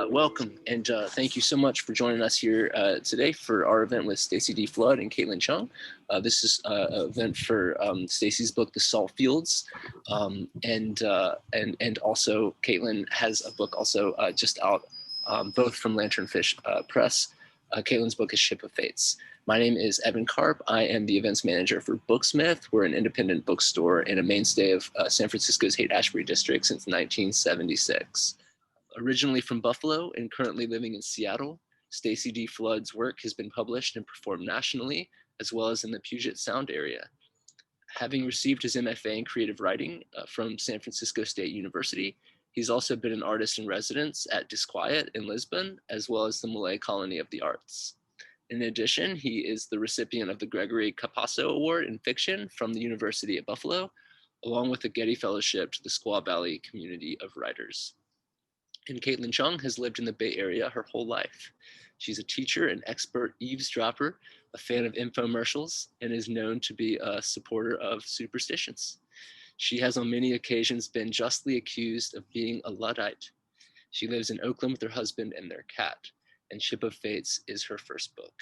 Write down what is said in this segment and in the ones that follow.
Welcome, and thank you so much for joining us here today for our event with Stacy D and Caitlin Chung. This is an event for Stacy's book, The Salt Fields, and also Caitlin has a book also just out, both from Lanternfish Press. Caitlin's book is Ship of Fates. My name is Evan Karp. I am the events manager for Booksmith. We're an independent bookstore and a mainstay of San Francisco's Haight-Ashbury district since 1976. Originally from Buffalo and currently living in Seattle, Stacy D. Flood's work has been published and performed nationally, as well as in the Puget Sound area. Having received his MFA in creative writing from San Francisco State University, he's also been an artist in residence at Disquiet in Lisbon, as well as the Malay Colony of the Arts. In addition, he is the recipient of the Gregory Capasso Award in Fiction from the University at Buffalo, along with the Getty Fellowship to the Squaw Valley Community of Writers. And Caitlin Chung has lived in the Bay Area her whole life. She's a teacher and expert eavesdropper, a fan of infomercials, and is known to be a supporter of superstitions. She has on many occasions been justly accused of being a Luddite. She lives in Oakland with her husband and their cat, and Ship of Fates is her first book.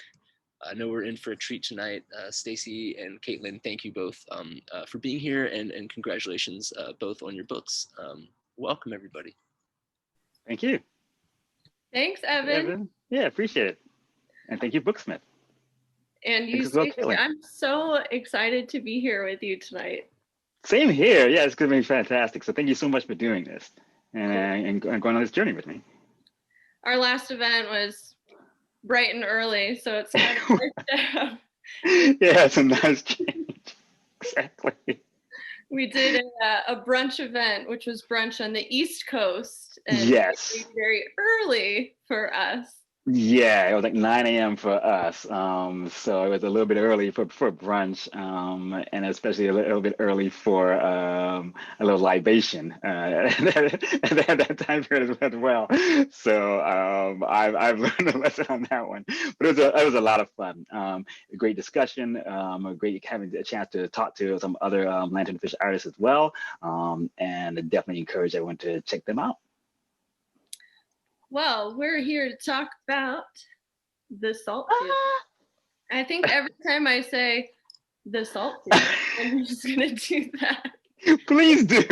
I know we're in for a treat tonight. Stacy and Caitlin, thank you both for being here, and congratulations both on your books. Welcome, everybody. Thank you. Thanks, Evan. Yeah, appreciate it. And thank you, Booksmith. And you, Stacy, I'm so excited to be here with you tonight. Same here. Yeah, it's going to be fantastic. So thank you so much for doing this and going on this journey with me. Our last event was bright and early, so it's kind of nice to have. Yeah, it's a nice change. Exactly. We did a brunch event, which was brunch on the East Coast. And yes. Very early for us. Yeah, it was like 9 a.m. for us. So it was a little bit early for brunch, and especially a little bit early for a little libation at that time period as well. So I've learned a lesson on that one. But it was a lot of fun. A great discussion, a great having a chance to talk to some other Lanternfish artists as well, and I definitely encourage everyone to check them out. Well, we're here to talk about the salt field. I think every time I say the salt field, I'm just going to do that. Please do.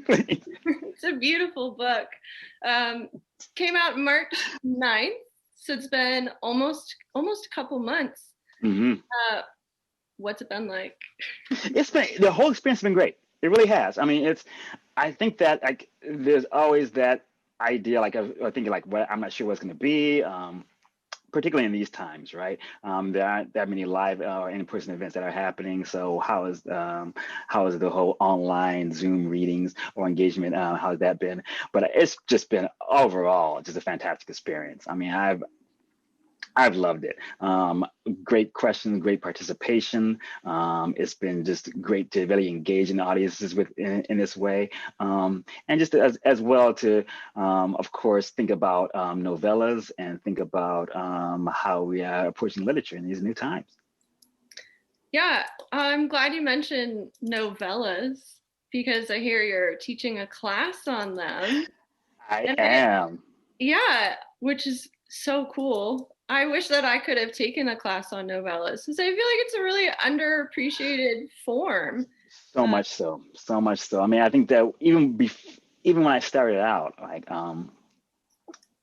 Please. It's a beautiful book. Came out March 9th, so it's been almost a couple months. Mm-hmm. What's it been like? The whole experience has been great. It really has. I mean, I think that like there's always that idea, like I think like what I'm not sure what it's going to be, particularly in these times, right? There aren't that many live in-person events that are happening. So how is the whole online Zoom readings or engagement? How has that been? But it's just been overall just a fantastic experience. I mean, I've loved it. Great questions, great participation. It's been just great to really engage in the audiences in this way. And just as well to, of course, think about novellas and think about how we are approaching literature in these new times. Yeah, I'm glad you mentioned novellas because I hear you're teaching a class on them. I am. Yeah, which is so cool. I wish that I could have taken a class on novellas because I feel like it's a really underappreciated form. So much so. I mean, I think that even when I started out, like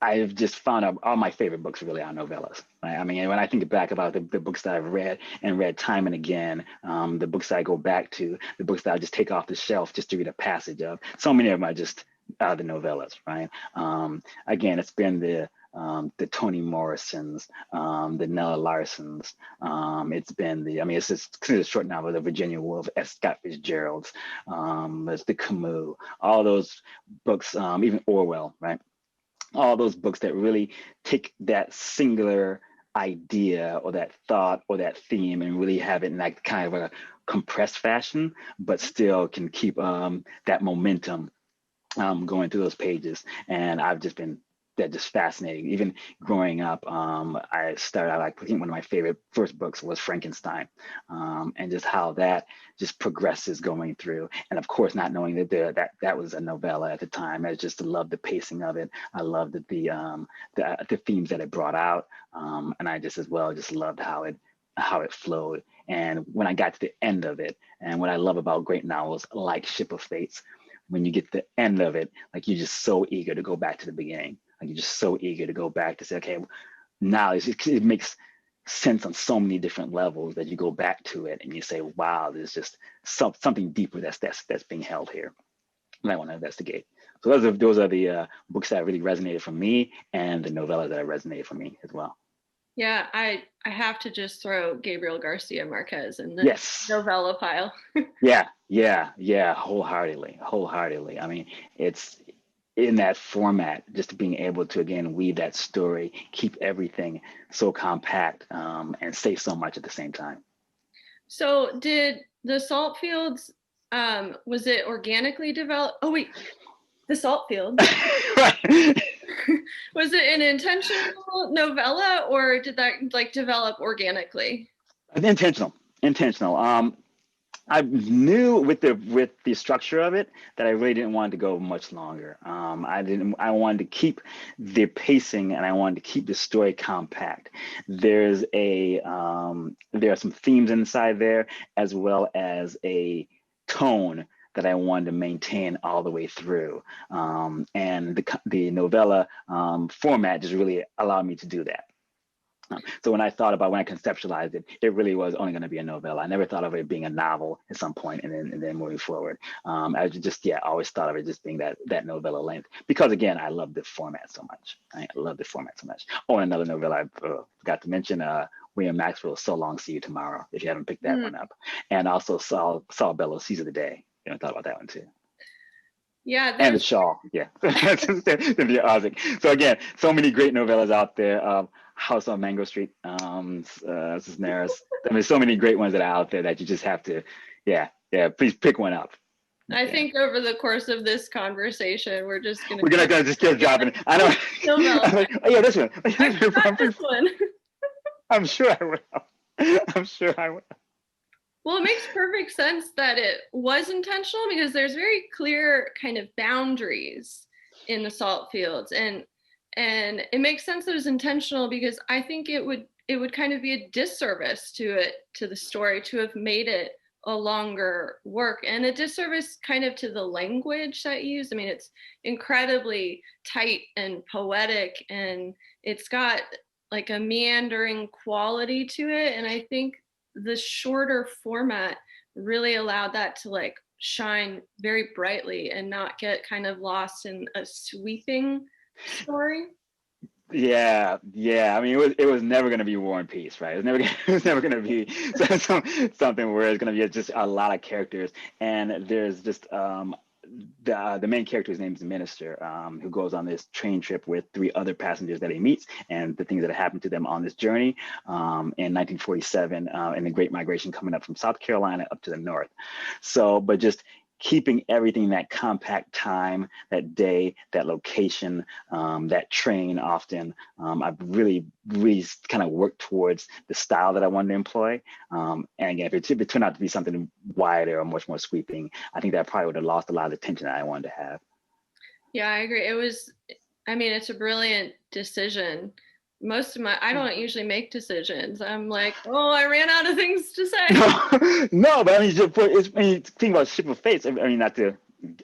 I've just found out all my favorite books really are novellas. Right? I mean, when I think back about the books that I've read time and again, the books that I go back to, the books that I just take off the shelf just to read a passage of, so many of them are just the novellas, right? Again, it's been the Toni Morrisons, the Nella Larsons. It's been it's just a short novel, the Virginia Woolf, Scott Fitzgerald's, there's the Camus, all those books, even Orwell, right? All those books that really take that singular idea or that thought or that theme and really have it in like kind of a compressed fashion, but still can keep that momentum going through those pages. And I've just been that just fascinating. Even growing up, I started out, like, I think one of my favorite first books was Frankenstein, and just how that just progresses going through. And of course, not knowing that was a novella at the time, I just loved the pacing of it. I loved the themes that it brought out, and I just as well just loved how it flowed. And when I got to the end of it, and what I love about great novels like Ship of Fates, when you get to the end of it, like, you're just so eager to go back to the beginning. Like, you're just so eager to go back to say, okay, now it makes sense on so many different levels that you go back to it and you say, wow, there's just something deeper that's being held here. And I want to investigate. So those are the books that really resonated for me, and the novellas that resonated for me as well. Yeah, I have to just throw Gabriel Garcia Marquez in the Yes. novella pile. Yeah, wholeheartedly. I mean, it's in that format, just being able to, again, weave that story, keep everything so compact, and say so much at the same time. So did the Salt Fields, was it organically developed? Oh wait, the Salt Fields. Right. Was it an intentional novella, or did that like develop organically? Intentional. I knew with the structure of it that I really didn't want to go much longer. I wanted to keep the pacing, and I wanted to keep the story compact. There are some themes inside there, as well as a tone that I wanted to maintain all the way through. And the novella format just really allowed me to do that. So when I conceptualized it, it really was only going to be a novella. I never thought of it being a novel at some point, and then moving forward. I just always thought of it just being that novella length, because again, I love the format so much. Oh, and another novella I forgot to mention, William Maxwell's So Long, See You Tomorrow, if you haven't picked that one up. And also Saul Bellows' Seize of the Day. You know, I thought about that one too. Yeah, and the Shaw, yeah. The Ozick. So again, so many great novellas out there. House on Mango Street, Cisneros. I mean, so many great ones that are out there that you just have to, please pick one up. I think over the course of this conversation, we're gonna just keep dropping. I know. Like, oh yeah, this one. This one. I'm sure I will. Well, it makes perfect sense that it was intentional, because there's very clear kind of boundaries in the Salt Fields, and it makes sense that it was intentional, because I think it would kind of be a disservice to the story to have made it a longer work, and a disservice kind of to the language that you use. I mean, it's incredibly tight and poetic, and it's got like a meandering quality to it, and I think the shorter format really allowed that to like shine very brightly and not get kind of lost in a sweeping story. Yeah. I mean, it was never going to be War and Peace, right? It was never going to be something where it's going to be just a lot of characters, and there's just the main character's name is Minister, who goes on this train trip with 3 other passengers that he meets, and the things that happened to them on this journey in 1947, and the Great Migration coming up from South Carolina up to the north. So, but just keeping everything in that compact time, that day, that location, that train often. I've really kind of worked towards the style that I wanted to employ. And again, if it turned out to be something wider or much more sweeping, I think that probably would have lost a lot of the tension that I wanted to have. Yeah, I agree. It's a brilliant decision. I don't usually make decisions. I'm like, oh, I ran out of things to say. No, but I mean, think about Ship of Fates. I mean, not to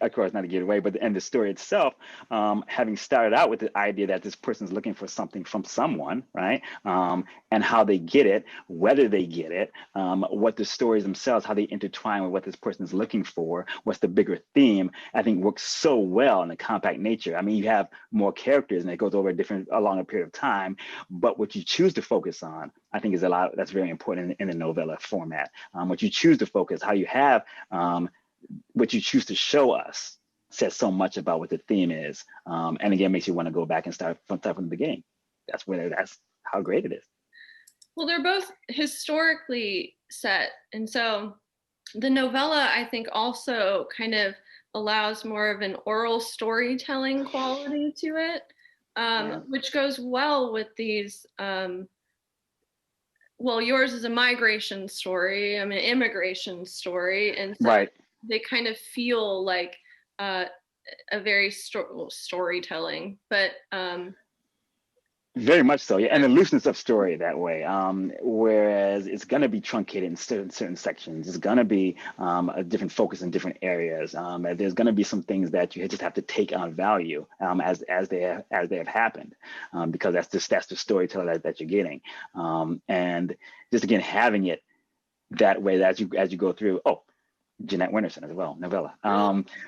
give it away, but the story itself, having started out with the idea that this person's looking for something from someone, right? And how they get it, whether they get it, what the stories themselves, how they intertwine with what this person is looking for, what's the bigger theme, I think works so well in the compact nature. I mean, you have more characters and it goes over a longer period of time, but what you choose to focus on, I think that's very important in the novella format. What you choose to focus, how you have, what you choose to show us says so much about what the theme is. And again, makes you want to go back and start from the beginning. That's how great it is. Well, they're both historically set. And so the novella, I think, also kind of allows more of an oral storytelling quality to it, which goes well with these. Well, yours is a migration story. I'm an immigration story, and so Right. they kind of feel like a very storytelling, but very much so, yeah, and the looseness of story that way. Whereas it's going to be truncated in certain sections. It's going to be a different focus in different areas. There's going to be some things that you just have to take on value as they have happened, because that's the storyteller that you're getting, and just again having it that way as you go through. Oh, Jeanette Winterson as well, novella.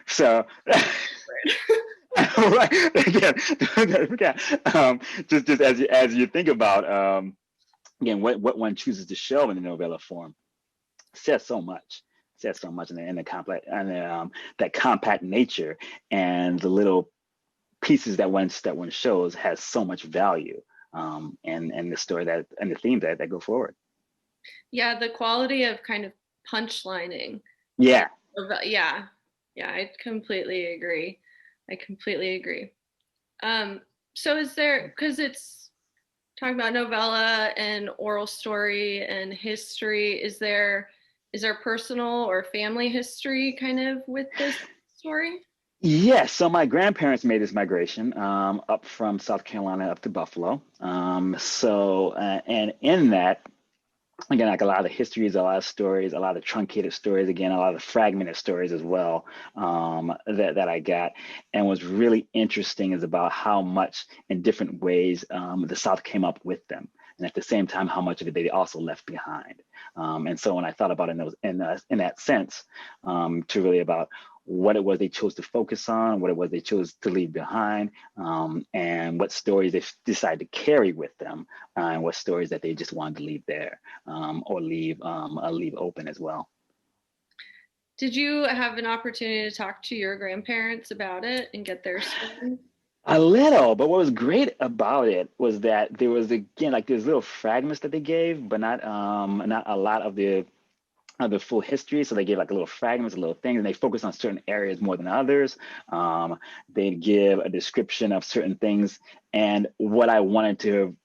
So. Right. Again, just as you think about again what one chooses to show in the novella form says so much. In the complex and that compact nature and the little pieces that one shows has so much value, and the story and the themes that go forward. Yeah, the quality of kind of punchlining. Yeah. Yeah, I completely agree. So is there, because it's talking about novella and oral story and history, is there personal or family history kind of with this story? Yes. So my grandparents made this migration up from South Carolina up to Buffalo. And in that, again, like a lot of the histories, a lot of stories, a lot of truncated stories, again, a lot of fragmented stories as well, that I got. And what's really interesting is about how much in different ways the South came up with them. And at the same time, how much of it they also left behind. And so when I thought about it in that sense, to really about what it was they chose to focus on, what it was they chose to leave behind, and what stories they decided to carry with them, and what stories that they just wanted to leave there, or leave open as well. Did you have an opportunity to talk to your grandparents about it and get their story? A little, but what was great about it was that there was, again, like there's little fragments that they gave, but not a lot of the full history. So they gave like little fragments, little things, and they focus on certain areas more than others. They'd give a description of certain things, and what I wanted to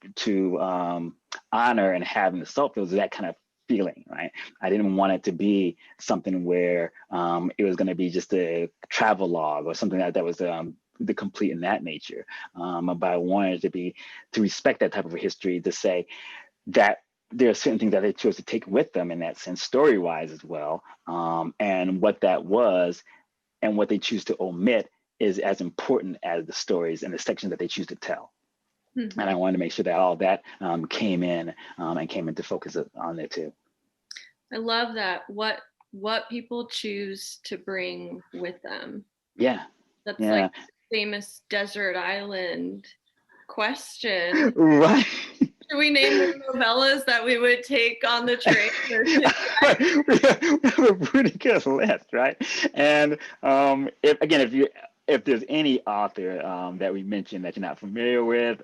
honor and have in the salt fields is that kind of feeling, right? I didn't want it to be something where it was going to be just a travel log or something that was the complete in that nature. But I wanted it to respect that type of a history, to say that there are certain things that they chose to take with them in that sense, story-wise as well, and what that was and what they choose to omit is as important as the stories and the sections that they choose to tell. Mm-hmm. And I wanted to make sure that all that came in and came into focus on there too. I love that. What people choose to bring with them. Yeah. That's like famous desert island question. Right. Should we name the novellas that we would take on the train? We have a pretty good list, right? And if there's any author that we mentioned that you're not familiar with,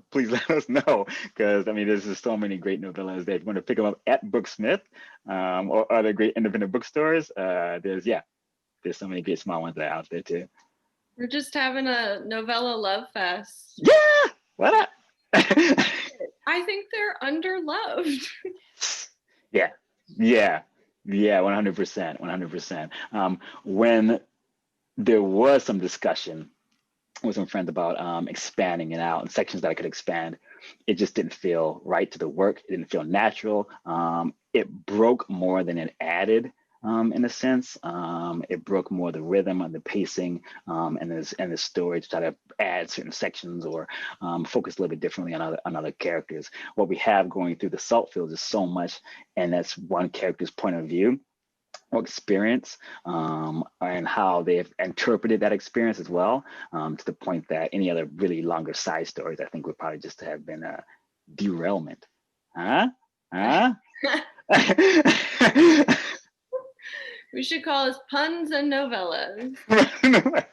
please let us know, because I mean, there's just so many great novellas that if you want to pick them up at Booksmith or other great independent bookstores, there's so many great small ones that are out there too. We're just having a novella love fest. Yeah, why not? I think they're underloved. Yeah, 100%. When there was some discussion with some friends about expanding it out and sections that I could expand, it just didn't feel right to the work. It didn't feel natural. It broke more than it added. In a sense, it broke more the rhythm and the pacing and the story to try to add certain sections or focus a little bit differently on other characters. What we have going through the salt fields is so much, and that's one character's point of view or experience, and how they've interpreted that experience as well, to the point that any other really longer side stories, I think, would probably just have been a derailment. We should call this Puns and Novellas. Right.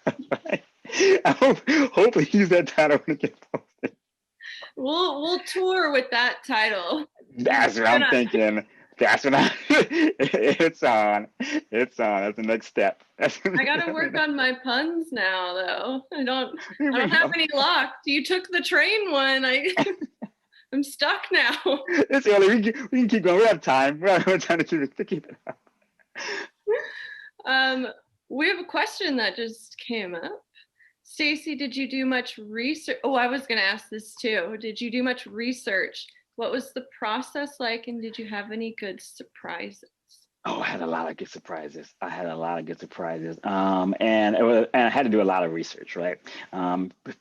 I hopefully use that title when it gets posted. We'll tour with that title. That's what I'm thinking. That's what it's on. It's on. That's the next step. I gotta work on my puns now, though. I don't have any locked. You took the train one. I'm stuck now. It's early. We can keep going. We have time. We have time to keep it up. We have a question that just came up. Stacy, did you do much research? Oh, I was going to ask this too. Did you do much research? What was the process like, and did you have any good surprises? Oh, I had a lot of good surprises. And I had to do a lot of research, right?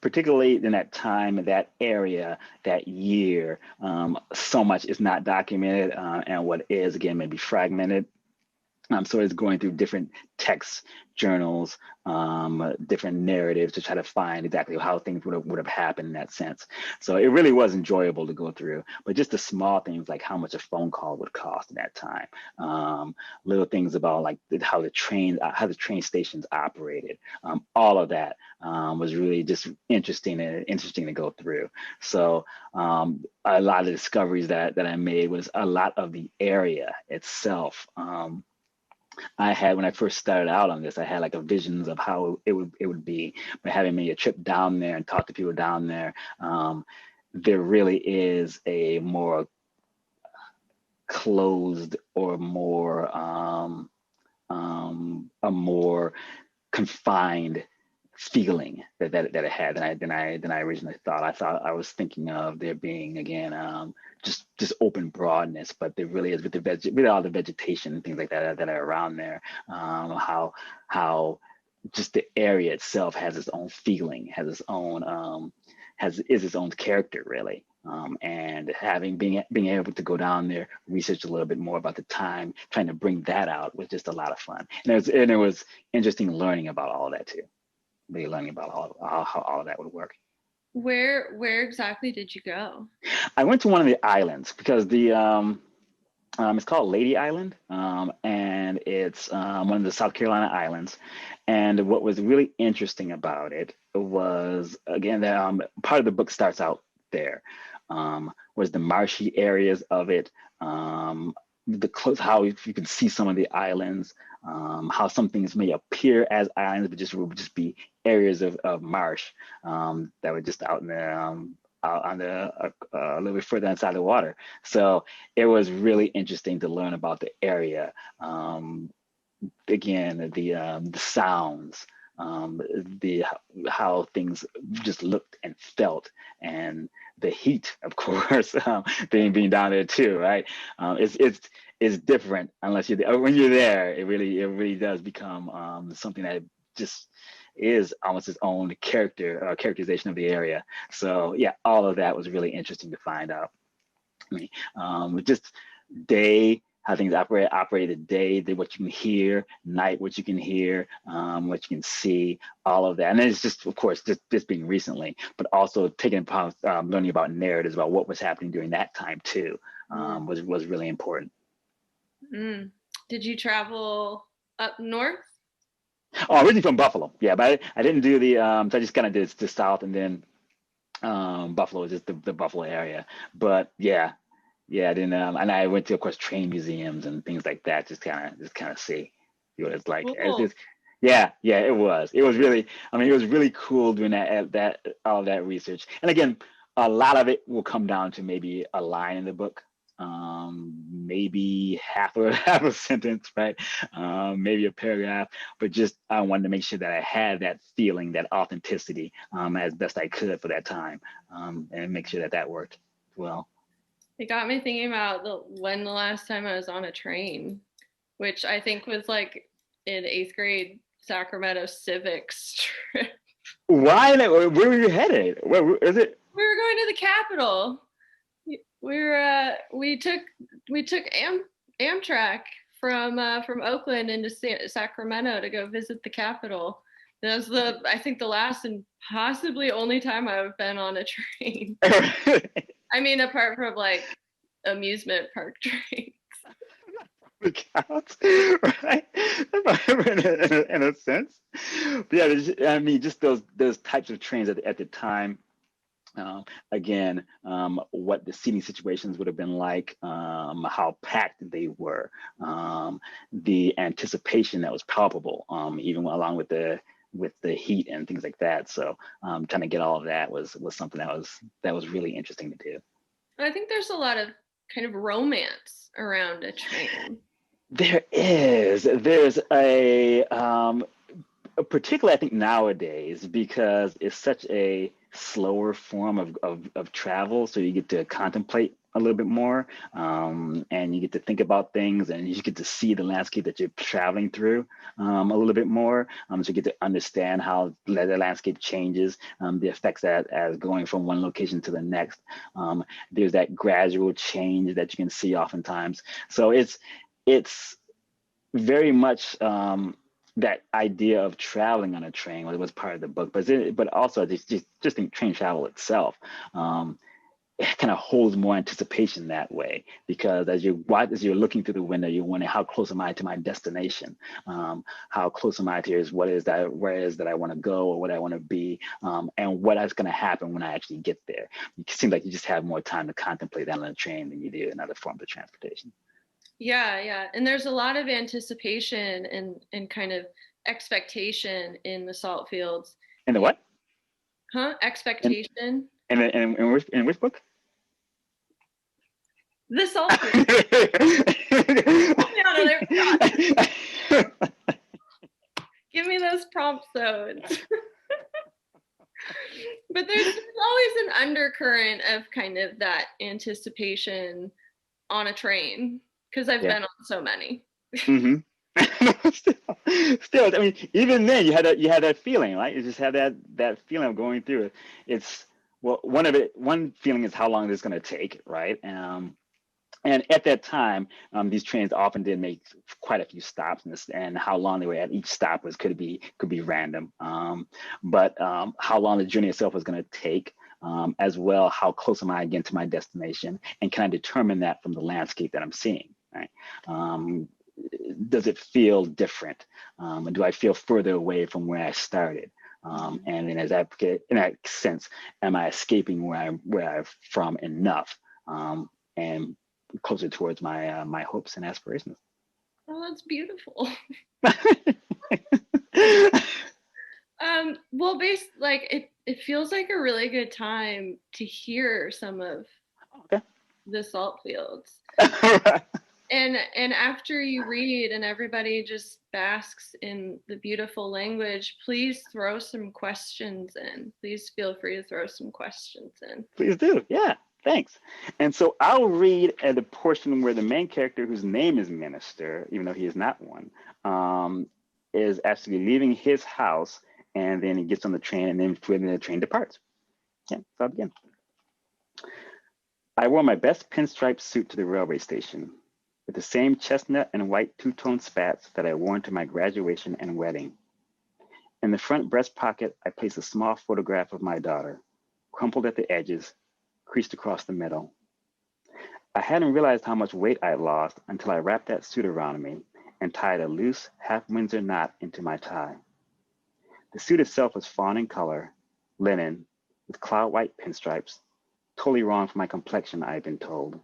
Particularly in that time, that area, that year. So much is not documented, and what is, again, maybe fragmented. So it's going through different texts, journals, different narratives to try to find exactly how things would have happened in that sense. So it really was enjoyable to go through, but just the small things like how much a phone call would cost at that time, little things about like how the train stations operated, all of that was really just interesting to go through. So a lot of the discoveries that I made was a lot of the area itself. I had, when I first started out on this, I had like a visions of how it would be, but having made a trip down there and talk to people down there, there really is a more closed or more a more confined feeling that it had than I originally thought. I was thinking of there being, again, just open broadness, but there really is with all the vegetation and things like that are around there. How just the area itself has its own feeling, has its own is its own character really. And being able to go down there, research a little bit more about the time, trying to bring that out was just a lot of fun. And it was interesting learning about all of that too. Really learning about how all of that would work. Where exactly did you go? I went to one of the islands because it's called Lady Island, and it's one of the South Carolina islands. And what was really interesting about it was, again, that part of the book starts out there, was the marshy areas of it, how you can see some of the islands, how some things may appear as islands, but would just be areas of marsh that were just out in the out on the a little bit further inside the water. So it was really interesting to learn about the area. Again, the sounds, how things just looked and felt, and the heat, of course, being down there too, right? It's different unless when you're there. It really does become something that just is almost its own characterization of the area. So yeah, all of that was really interesting to find out. Just day, how things operated day, what you can hear, night, what you can hear, what you can see, all of that. And then it's just, of course, just being recently, but also taking about learning about narratives about what was happening during that time too, was really important. Did you travel up north? Oh, originally from Buffalo, yeah, but I didn't do the, so I just kind of did the South, and then Buffalo, just the Buffalo area. But yeah, I didn't, and I went to, of course, train museums and things like that, just kind of see what it's like. Cool. Yeah, it was really, it was really cool doing all of that research. And again, a lot of it will come down to maybe a line in the book, maybe half a sentence, right? Maybe a paragraph, but just I wanted to make sure that I had that feeling, that authenticity, as best I could for that time, and make sure that worked well. It got me thinking about when the last time I was on a train, which I think was like in 8th grade Sacramento civics trip. Why? Where were you headed? Where is it? We were going to the Capitol. We took Amtrak from Oakland into Sacramento to go visit the Capitol. That was I think the last and possibly only time I've been on a train. I mean, apart from like amusement park trains. Counts, right? in a sense. But yeah, just those types of trains at the time. Again, what the seating situations would have been like, how packed they were, the anticipation that was palpable, even along with the heat and things like that. So trying to get all of that was something that was really interesting to do. I think there's a lot of kind of romance around a train. There's particularly I think nowadays, because it's such a slower form of travel, so you get to contemplate a little bit more, and you get to think about things, and you get to see the landscape that you're traveling through a little bit more, so you get to understand how the landscape changes, the effects that as going from one location to the next. There's that gradual change that you can see oftentimes. So it's very much that idea of traveling on a train was part of the book, but also just in train travel itself, it kind of holds more anticipation that way, because as you're looking through the window, you're wondering, how close am I to my destination? How close am I to where it is that I want to go, or what I want to be, and what is going to happen when I actually get there. It seems like you just have more time to contemplate that on a train than you do in other forms of transportation. Yeah. And there's a lot of anticipation and kind of expectation in the salt fields. In the what? Expectation. In which book? The salt fields. Give me those prompts though. But there's always an undercurrent of kind of that anticipation on a train, because I've been on so many. Mm-hmm. Still, I mean, even then you had that feeling, right? You just had that feeling of going through it. It's, well, one feeling is how long it's going to take, right? And at that time, these trains often did make quite a few stops, and how long they were at each stop could be random. But how long the journey itself was going to take, as well, how close am I again to my destination, and can I determine that from the landscape that I'm seeing, right? Does it feel different? Do I feel further away from where I started? And then in that sense, am I escaping where I'm from enough, and closer towards my hopes and aspirations? Oh, that's beautiful. Well, it feels like a really good time to hear some of the salt fields. And after you read and everybody just basks in the beautiful language, please throw some questions in. Please feel free to throw some questions in. Please do. Yeah, thanks. And so I'll read at the portion where the main character, whose name is Minister, even though he is not one, is actually leaving his house, and then he gets on the train, and then when the train departs. Yeah, so I'll begin. I wore my best pinstripe suit to the railway station, with the same chestnut and white two-tone spats that I wore to my graduation and wedding. In the front breast pocket, I placed a small photograph of my daughter, crumpled at the edges, creased across the middle. I hadn't realized how much weight I had lost until I wrapped that suit around me and tied a loose half-Windsor knot into my tie. The suit itself was fawn in color, linen, with cloud-white pinstripes, totally wrong for my complexion, I had been told.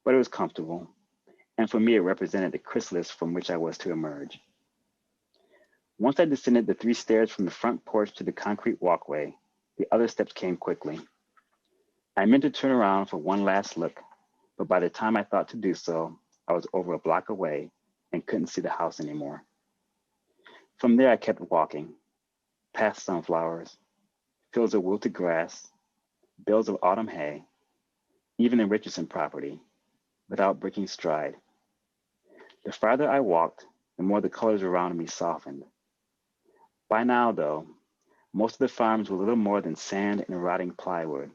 But it was comfortable, and for me it represented the chrysalis from which I was to emerge. Once I descended the 3 stairs from the front porch to the concrete walkway, the other steps came quickly. I meant to turn around for one last look, but by the time I thought to do so, I was over a block away and couldn't see the house anymore. From there I kept walking, past sunflowers, fields of wilted grass, bales of autumn hay, even the Richardson property, without breaking stride. The farther I walked, the more the colors around me softened. By now, though, most of the farms were little more than sand and rotting plywood.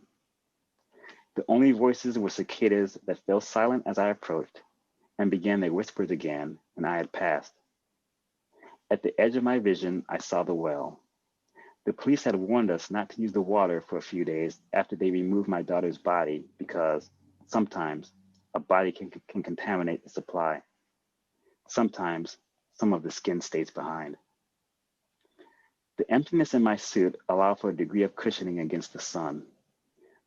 The only voices were cicadas that fell silent as I approached and began their whispers again when I had passed. At the edge of my vision, I saw the well. The police had warned us not to use the water for a few days after they removed my daughter's body because sometimes a body can contaminate the supply. Sometimes some of the skin stays behind. The emptiness in my suit allowed for a degree of cushioning against the sun,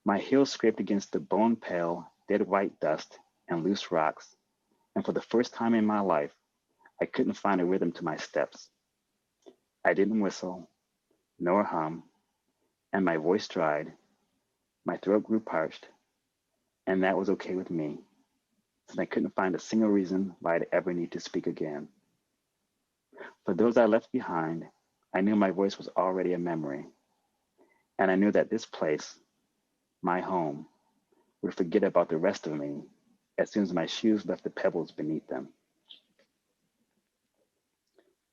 My heels scraped against the bone-pale, dead-white dust and loose rocks, and for the first time in my life, I couldn't find a rhythm to my steps. I didn't whistle, nor hum, and my voice dried, my throat grew parched, and that was okay with me, since I couldn't find a single reason why I'd ever need to speak again. For those I left behind, I knew my voice was already a memory, and I knew that this place, my home, would forget about the rest of me as soon as my shoes left the pebbles beneath them.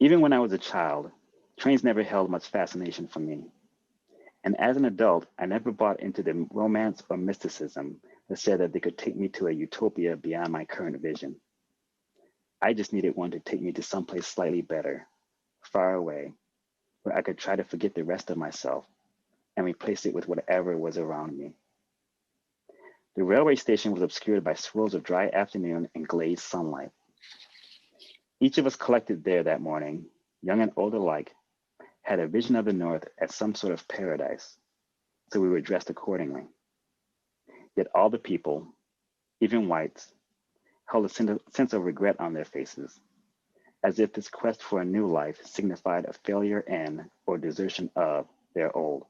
Even when I was a child, trains never held much fascination for me. And as an adult, I never bought into the romance or mysticism that said that they could take me to a utopia beyond my current vision. I just needed one to take me to someplace slightly better, far away, where I could try to forget the rest of myself and replace it with whatever was around me. The railway station was obscured by swirls of dry afternoon and glazed sunlight. Each of us collected there that morning, young and old alike, had a vision of the North as some sort of paradise, so we were dressed accordingly. Yet all the people, even whites, held a sense of regret on their faces, as if this quest for a new life signified a failure in or desertion of their old.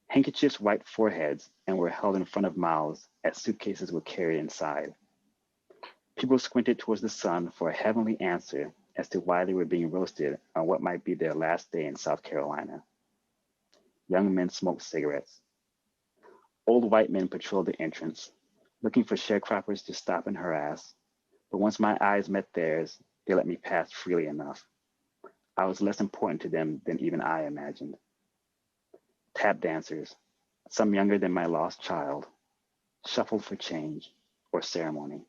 Handkerchiefs wiped foreheads and were held in front of mouths as suitcases were carried inside. People squinted towards the sun for a heavenly answer as to why they were being roasted on what might be their last day in South Carolina. Young men smoked cigarettes. Old white men patrolled the entrance, looking for sharecroppers to stop and harass, but once my eyes met theirs, they let me pass freely enough. I was less important to them than even I imagined. Tap dancers, some younger than my lost child, shuffled for change or ceremony.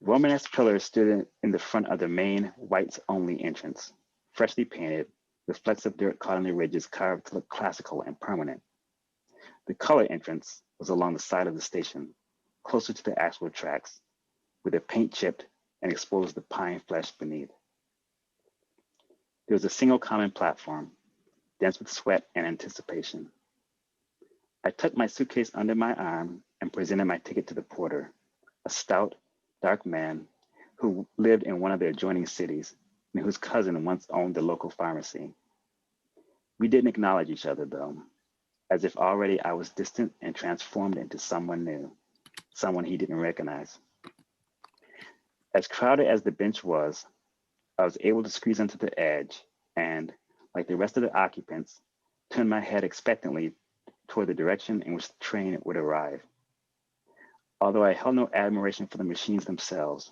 Romanesque pillars stood in the front of the main whites-only entrance, freshly painted, with flecks of dirt caught on the ridges carved to look classical and permanent. The color entrance was along the side of the station, closer to the actual tracks, where the paint chipped and exposed the pine flesh beneath. There was a single common platform, dense with sweat and anticipation. I tucked my suitcase under my arm and presented my ticket to the porter, a stout, dark man who lived in one of the adjoining cities and whose cousin once owned the local pharmacy. We didn't acknowledge each other, though, as if already I was distant and transformed into someone new, someone he didn't recognize. As crowded as the bench was, I was able to squeeze onto the edge and, like the rest of the occupants, turned my head expectantly toward the direction in which the train would arrive. Although I held no admiration for the machines themselves,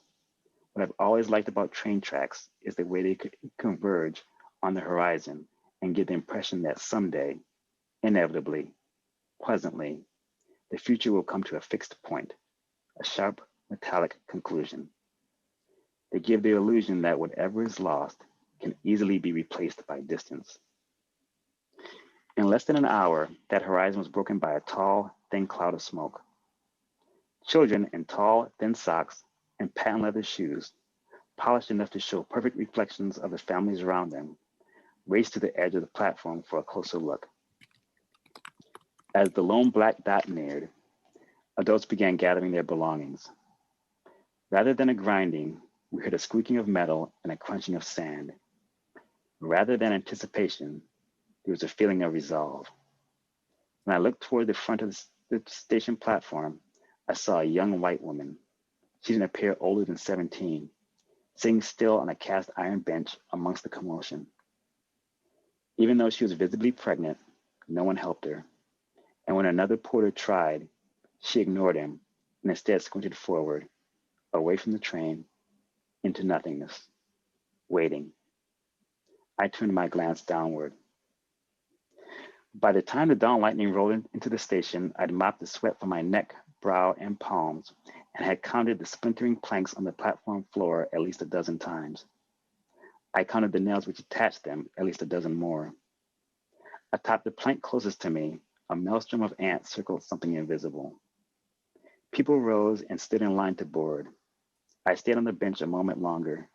what I've always liked about train tracks is the way they could converge on the horizon and give the impression that someday, inevitably, pleasantly, the future will come to a fixed point, a sharp, metallic conclusion. They give the illusion that whatever is lost can easily be replaced by distance. In less than an hour, that horizon was broken by a tall, thin cloud of smoke. Children in tall, thin socks and patent leather shoes, polished enough to show perfect reflections of the families around them, raced to the edge of the platform for a closer look. As the lone black dot neared, adults began gathering their belongings. Rather than a grinding, we heard a squeaking of metal and a crunching of sand. Rather than anticipation, there was a feeling of resolve. When I looked toward the front of the station platform, I saw a young white woman. She didn't appear older than 17, sitting still on a cast iron bench amongst the commotion. Even though she was visibly pregnant, no one helped her. And when another porter tried, she ignored him and instead squinted forward, away from the train, into nothingness, waiting. I turned my glance downward. By the time the dawn lightning rolled into the station, I'd mopped the sweat from my neck, brow, and palms, and had counted the splintering planks on the platform floor at least a dozen times. I counted the nails which attached them at least a dozen more. Atop the plank closest to me, a maelstrom of ants circled something invisible. People rose and stood in line to board. I stayed on the bench a moment longer,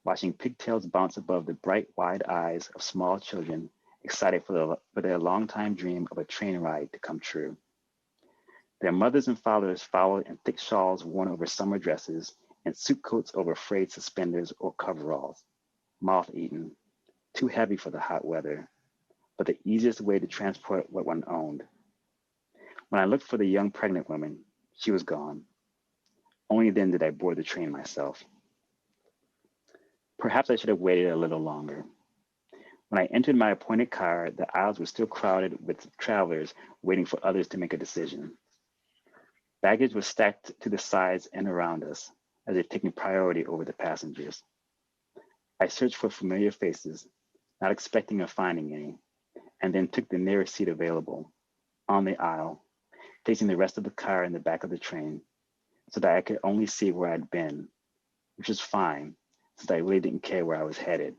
watching pigtails bounce above the bright, wide eyes of small children excited for their longtime dream of a train ride to come true. Their mothers and fathers followed in thick shawls worn over summer dresses and suit coats over frayed suspenders or coveralls, moth-eaten, too heavy for the hot weather, but the easiest way to transport what one owned. When I looked for the young pregnant woman, she was gone. Only then did I board the train myself. Perhaps I should have waited a little longer. When I entered my appointed car, the aisles were still crowded with travelers waiting for others to make a decision. Baggage was stacked to the sides and around us, as if taking priority over the passengers. I searched for familiar faces, not expecting or finding any, and then took the nearest seat available, on the aisle, facing the rest of the car in the back of the train, so that I could only see where I'd been, which was fine, since I really didn't care where I was headed,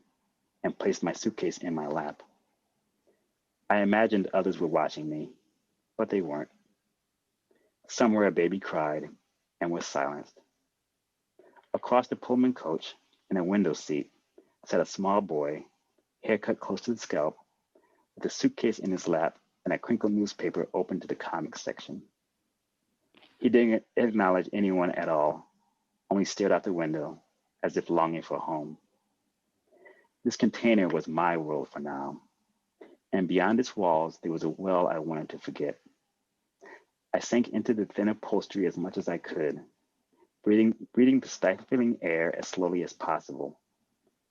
and placed my suitcase in my lap. I imagined others were watching me, but they weren't. Somewhere a baby cried and was silenced. Across the Pullman coach, in a window seat, sat a small boy, haircut close to the scalp, with a suitcase in his lap and a crinkled newspaper open to the comics section. He didn't acknowledge anyone at all, only stared out the window as if longing for home. This container was my world for now, and beyond its walls, there was a well I wanted to forget. I sank into the thin upholstery as much as I could, breathing the stifling air as slowly as possible,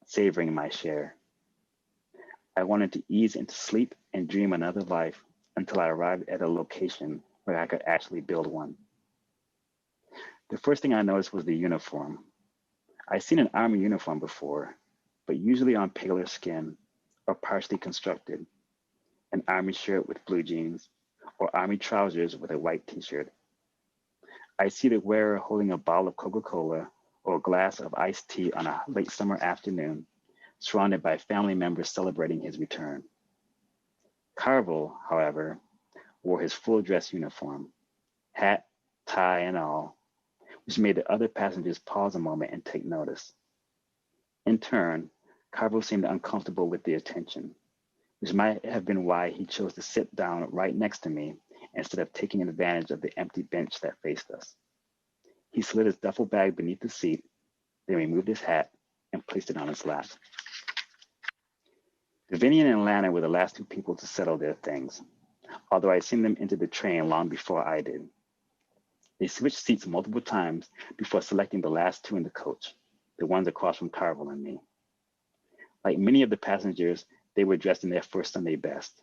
savoring my share. I wanted to ease into sleep and dream another life until I arrived at a location where I could actually build one. The first thing I noticed was the uniform. I'd seen an army uniform before, but usually on paler skin or partially constructed, an army shirt with blue jeans, or army trousers with a white t-shirt. I see the wearer holding a bottle of Coca-Cola or a glass of iced tea on a late summer afternoon, surrounded by family members celebrating his return. Carville, however, wore his full dress uniform, hat, tie, and all, which made the other passengers pause a moment and take notice. In turn, Carville seemed uncomfortable with the attention, which might have been why he chose to sit down right next to me instead of taking advantage of the empty bench that faced us. He slid his duffel bag beneath the seat, then removed his hat and placed it on his lap. Davinian and Lana were the last two people to settle their things, although I'd seen them enter the train long before I did. They switched seats multiple times before selecting the last two in the coach, the ones across from Carville and me. Like many of the passengers, they were dressed in their first Sunday best,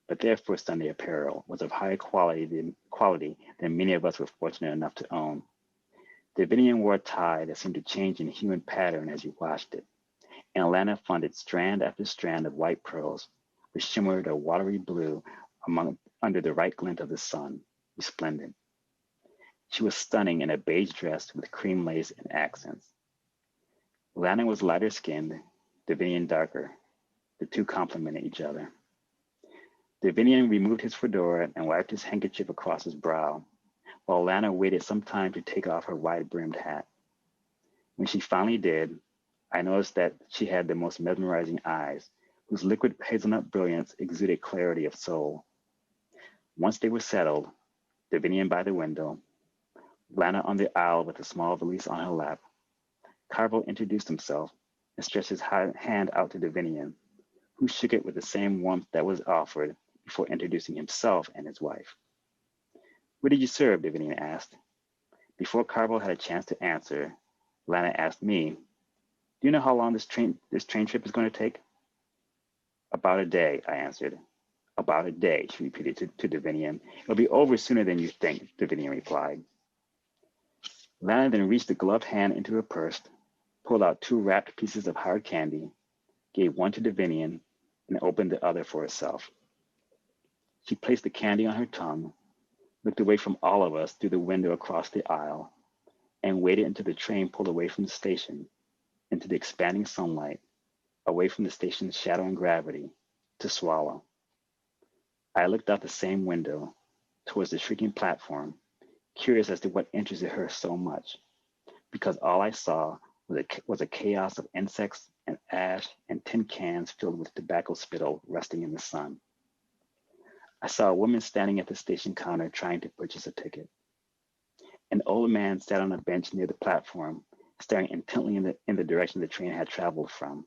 but their first Sunday apparel was of higher quality than many of us were fortunate enough to own. Davinian wore a tie that seemed to change in hue and pattern as you washed it, and Alana funded strand after strand of white pearls, which shimmered a watery blue under the right glint of the sun, resplendent. She was stunning in a beige dress with cream lace and accents. Lana was lighter skinned, Davinian darker. The two complemented each other. Davinian removed his fedora and wiped his handkerchief across his brow, while Lana waited some time to take off her wide-brimmed hat. When she finally did, I noticed that she had the most mesmerizing eyes, whose liquid hazelnut brilliance exuded clarity of soul. Once they were settled, Davinian by the window, Lana on the aisle with a small valise on her lap, Carville introduced himself and stretched his hand out to Davinian, who shook it with the same warmth that was offered before introducing himself and his wife. "What did you serve?" Davinian asked. Before Carville had a chance to answer, Lana asked me, "Do you know how long this train trip is going to take?" "About a day," I answered. "About a day," she repeated to Davinian. "It'll be over sooner than you think," Davinian replied. Lana then reached a gloved hand into her purse, pulled out 2 wrapped pieces of hard candy, gave one to Davinian, and opened the other for herself. She placed the candy on her tongue, looked away from all of us through the window across the aisle, and waited until the train pulled away from the station, into the expanding sunlight, away from the station's shadow and gravity, to swallow. I looked out the same window, towards the shrieking platform, curious as to what interested her so much, because all I saw was a chaos of insects and ash and tin cans filled with tobacco spittle resting in the sun. I saw a woman standing at the station counter trying to purchase a ticket. An old man sat on a bench near the platform, staring intently in the direction the train had traveled from,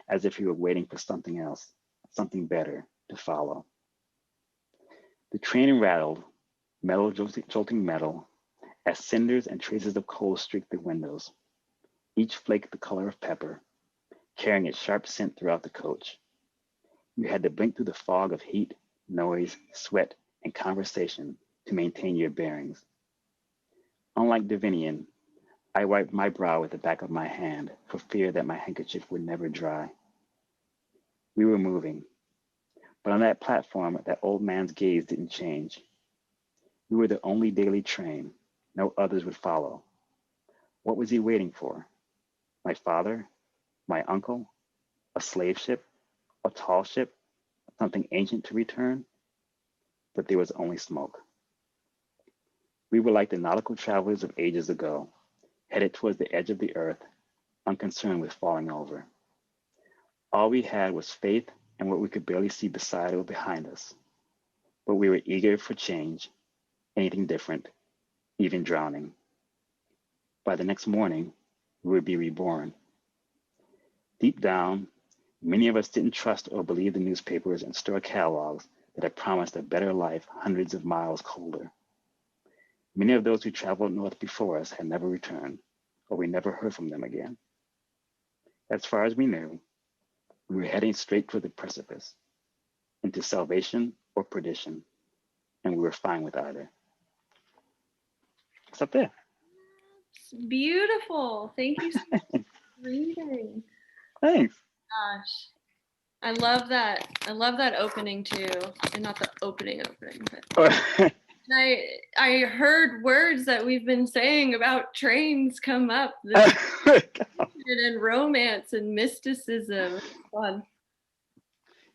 as if he were waiting for something else, something better to follow. The train rattled, metal jolting metal, as cinders and traces of coal streaked the windows, each flake the color of pepper, carrying its sharp scent throughout the coach. You had to blink through the fog of heat, noise, sweat, and conversation to maintain your bearings. Unlike Davinian, I wiped my brow with the back of my hand for fear that my handkerchief would never dry. We were moving, but on that platform, that old man's gaze didn't change. We were the only daily train. No others would follow. What was he waiting for? My father? My uncle? A slave ship? A tall ship? Something ancient to return? But there was only smoke. We were like the nautical travelers of ages ago, headed towards the edge of the earth, unconcerned with falling over. All we had was faith and what we could barely see beside or behind us. But we were eager for change, anything different, even drowning. By the next morning, we would be reborn. Deep down, many of us didn't trust or believe the newspapers and store catalogs that had promised a better life hundreds of miles colder. Many of those who traveled north before us had never returned, or we never heard from them again. As far as we knew, we were heading straight toward the precipice, into salvation or perdition, and we were fine with either. What's up there? It's beautiful. Thank you so much for reading. Thanks. Gosh. I love that. I love that opening too. And not the opening, but I heard words that we've been saying about trains come up. And romance and mysticism. It's fun.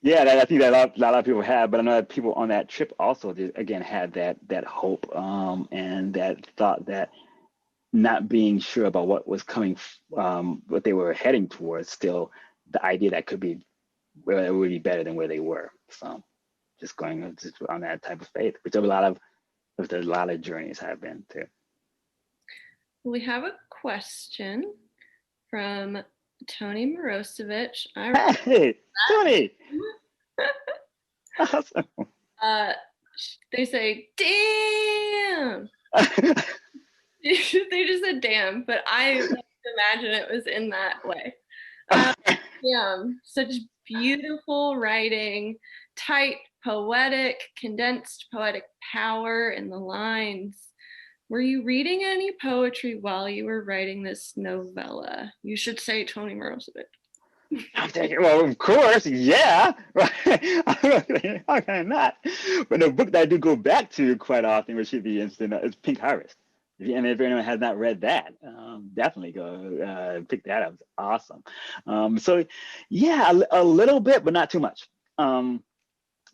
Yeah, I think that a lot of people have, but I know that people on that trip also again had that hope and that thought that not being sure about what was coming, what they were heading towards, still the idea that could be where it would be better than where they were. So just going on that type of faith, which a lot of journeys have been too. We have a question from Tony Morosevich. Hey, Tony! Awesome. They say, damn! They just said damn, but I imagine it was in that way. Damn, such beautiful writing, tight, poetic, condensed poetic power in the lines. Were you reading any poetry while you were writing this novella? You should say Tony Morosevich. Well, of course, yeah. Right. How can I not? But the book that I do go back to quite often, which should be interesting, is Pink Harvest. And if anyone has not read that, definitely go pick that up. It's awesome. So yeah, a little bit, but not too much.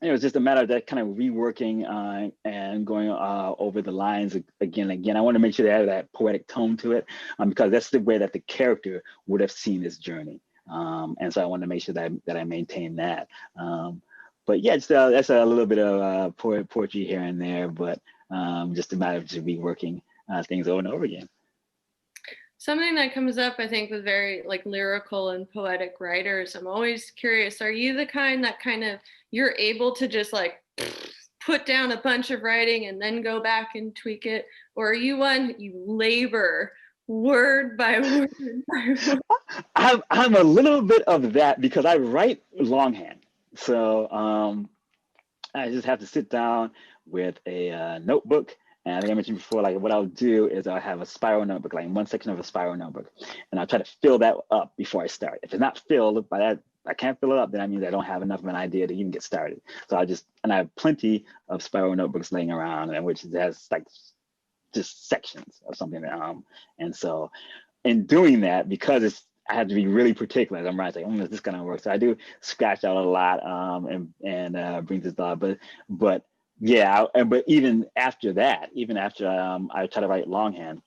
It was just a matter of that kind of reworking and going over the lines again and again. I want to make sure they have that poetic tone to it because that's the way that the character would have seen this journey. And so I wanted to make sure that I maintain that. But yeah, that's a little bit of poetry here and there, but just a matter of just reworking things over and over again. Something that comes up, I think, with very like lyrical and poetic writers, I'm always curious, are you the kind that kind of, you're able to just like put down a bunch of writing and then go back and tweak it? Or are you one, you labor word by word by word? I'm a little bit of that because I write longhand. So I just have to sit down with a notebook. And I think I mentioned before, like what I'll do is I'll have a spiral notebook, like one section of a spiral notebook, and I'll try to fill that up before I start. If it's not filled by that, I can't fill it up, then that means I don't have enough of an idea to even get started. So and I have plenty of spiral notebooks laying around, and which has like just sections of something. And so in doing that, because I have to be really particular as I'm writing, like, is this gonna work? So I do scratch out a lot and bring this thought, but yeah, but even after that, I try to write longhand,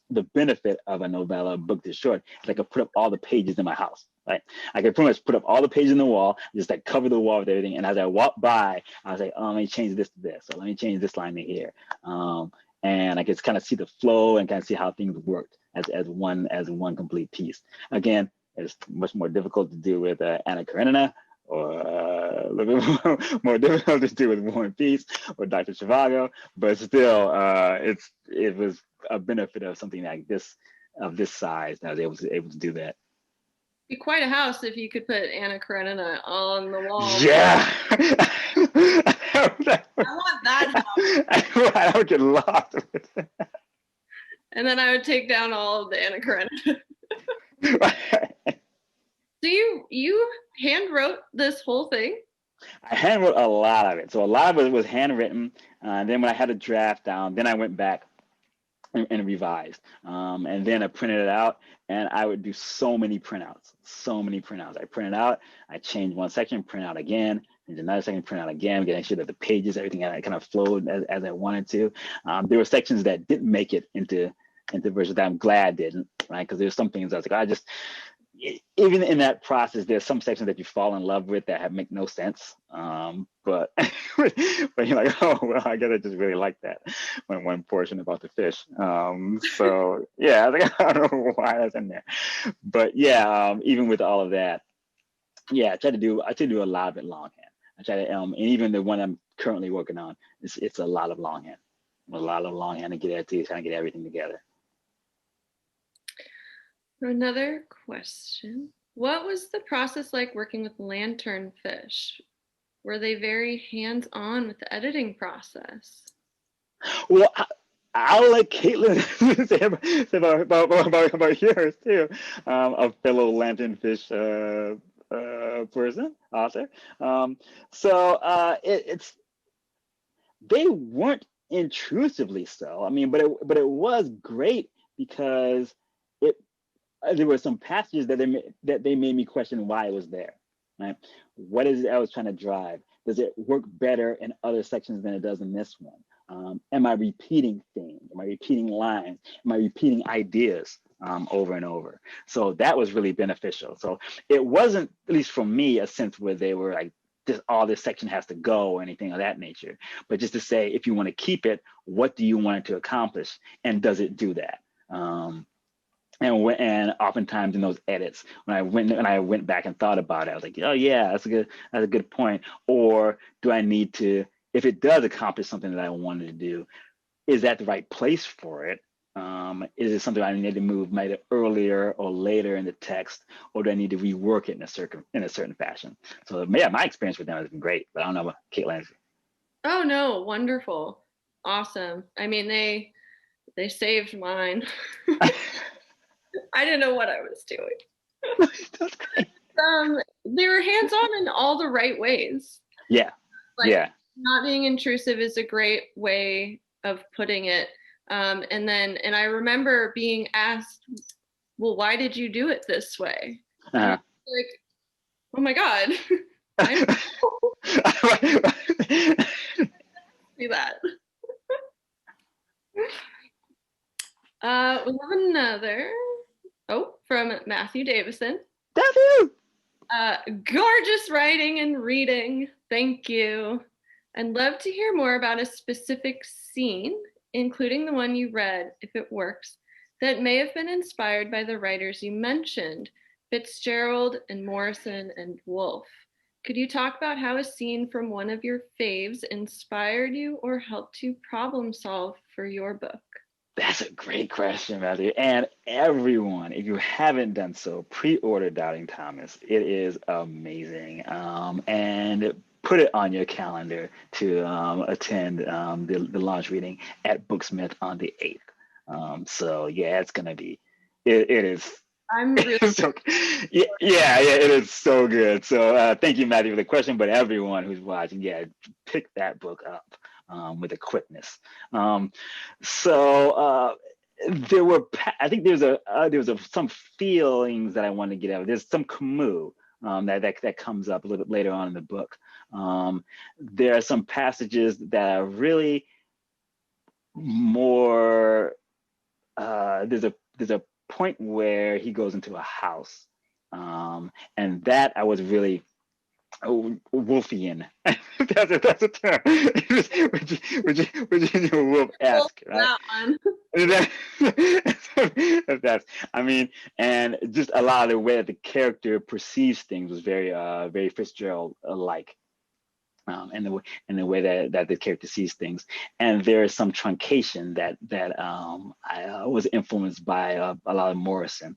the benefit of a novella book this short is I could put up all the pages in my house. right? I could pretty much put up all the pages in the wall, just like cover the wall with everything. And as I walk by, I was like, oh, let me change this to this. So let me change this line to here. And I could kind of see the flow and kind of see how things worked as one complete piece. Again, it's much more difficult to do with Anna Karenina, or a little bit more difficult to do with War and Peace or Dr. Zhivago, but still, it was a benefit of something like this, of this size, that I was able to do that. Be quite a house if you could put Anna Karenina on the wall. Yeah. I want that house. I would get lost with it. And then I would take down all of the Anna Karenina. So you hand wrote this whole thing? I hand wrote a lot of it. So a lot of it was handwritten. And then when I had a draft down, then I went back and revised. And then I printed it out, and I would do so many printouts. I print it out, I change one section, print out again, and another section, print out again, getting sure that the pages, everything kind of flowed as I wanted to. There were sections that didn't make it into versions that I'm glad didn't, right? Because there's some things I was like, even in that process, there's some sections that you fall in love with that make no sense. But you're like, oh, well, I guess I just really like that one portion about the fish. So yeah, I was like, I don't know why that's in there. But yeah, even with all of that, yeah, I try to do a lot of it longhand. I try to, and even the one I'm currently working on, it's a lot of longhand. To get it to kind of get everything together. Another question. What was the process like working with lanternfish? Were they very hands-on with the editing process? Well, I'll let Caitlin say about yours too, a fellow lanternfish author. They weren't intrusively so. I mean, but it was great because there were some passages that they made me question why it was there. Right? What is it I was trying to drive? Does it work better in other sections than it does in this one? Am I repeating things? Am I repeating lines? Am I repeating ideas over and over? So that was really beneficial. So it wasn't, at least for me, a sense where they were like, this section has to go or anything of that nature. But just to say, if you want to keep it, what do you want it to accomplish? And does it do that? And oftentimes in those edits, when I went back and thought about it, I was like, oh yeah, that's a good point. Or do I need to, if it does accomplish something that I wanted to do, is that the right place for it? Is it something I need to move maybe earlier or later in the text, or do I need to rework it in a certain fashion? So yeah, my experience with them has been great, but I don't know about Caitlin. Oh no, wonderful, awesome. I mean, they saved mine. I didn't know what I was doing. That's great. They were hands-on in all the right ways. Yeah. Yeah. Not being intrusive is a great way of putting it. And I remember being asked, well, why did you do it this way? Like, oh my God. See that. We have another. From Matthew Davison. Matthew! Gorgeous writing and reading. Thank you. I'd love to hear more about a specific scene, including the one you read, if it works, that may have been inspired by the writers you mentioned, Fitzgerald and Morrison and Woolf. Could you talk about how a scene from one of your faves inspired you or helped you problem solve for your book? That's a great question, Matthew. And everyone, if you haven't done so, pre-order Doubting Thomas. It is amazing. And put it on your calendar to attend the launch reading at Booksmith on the 8th. So yeah, it's gonna be. It is. I'm really yeah, it is so good. So thank you, Matthew, for the question. But everyone who's watching, yeah, pick that book up. With a quickness. There were, I think there was some feelings that I wanted to get out. There's some Camus that comes up a little bit later on in the book. There are some passages that are really more. There's a point where he goes into a house, And that I was really Wolfian. That's a term. Virginia Woolf-esque, right? That one. That's, I mean, and just a lot of the way that the character perceives things was very, very Fitzgerald-like. And the way that the character sees things, and there is some truncation that I was influenced by a lot of Morrison,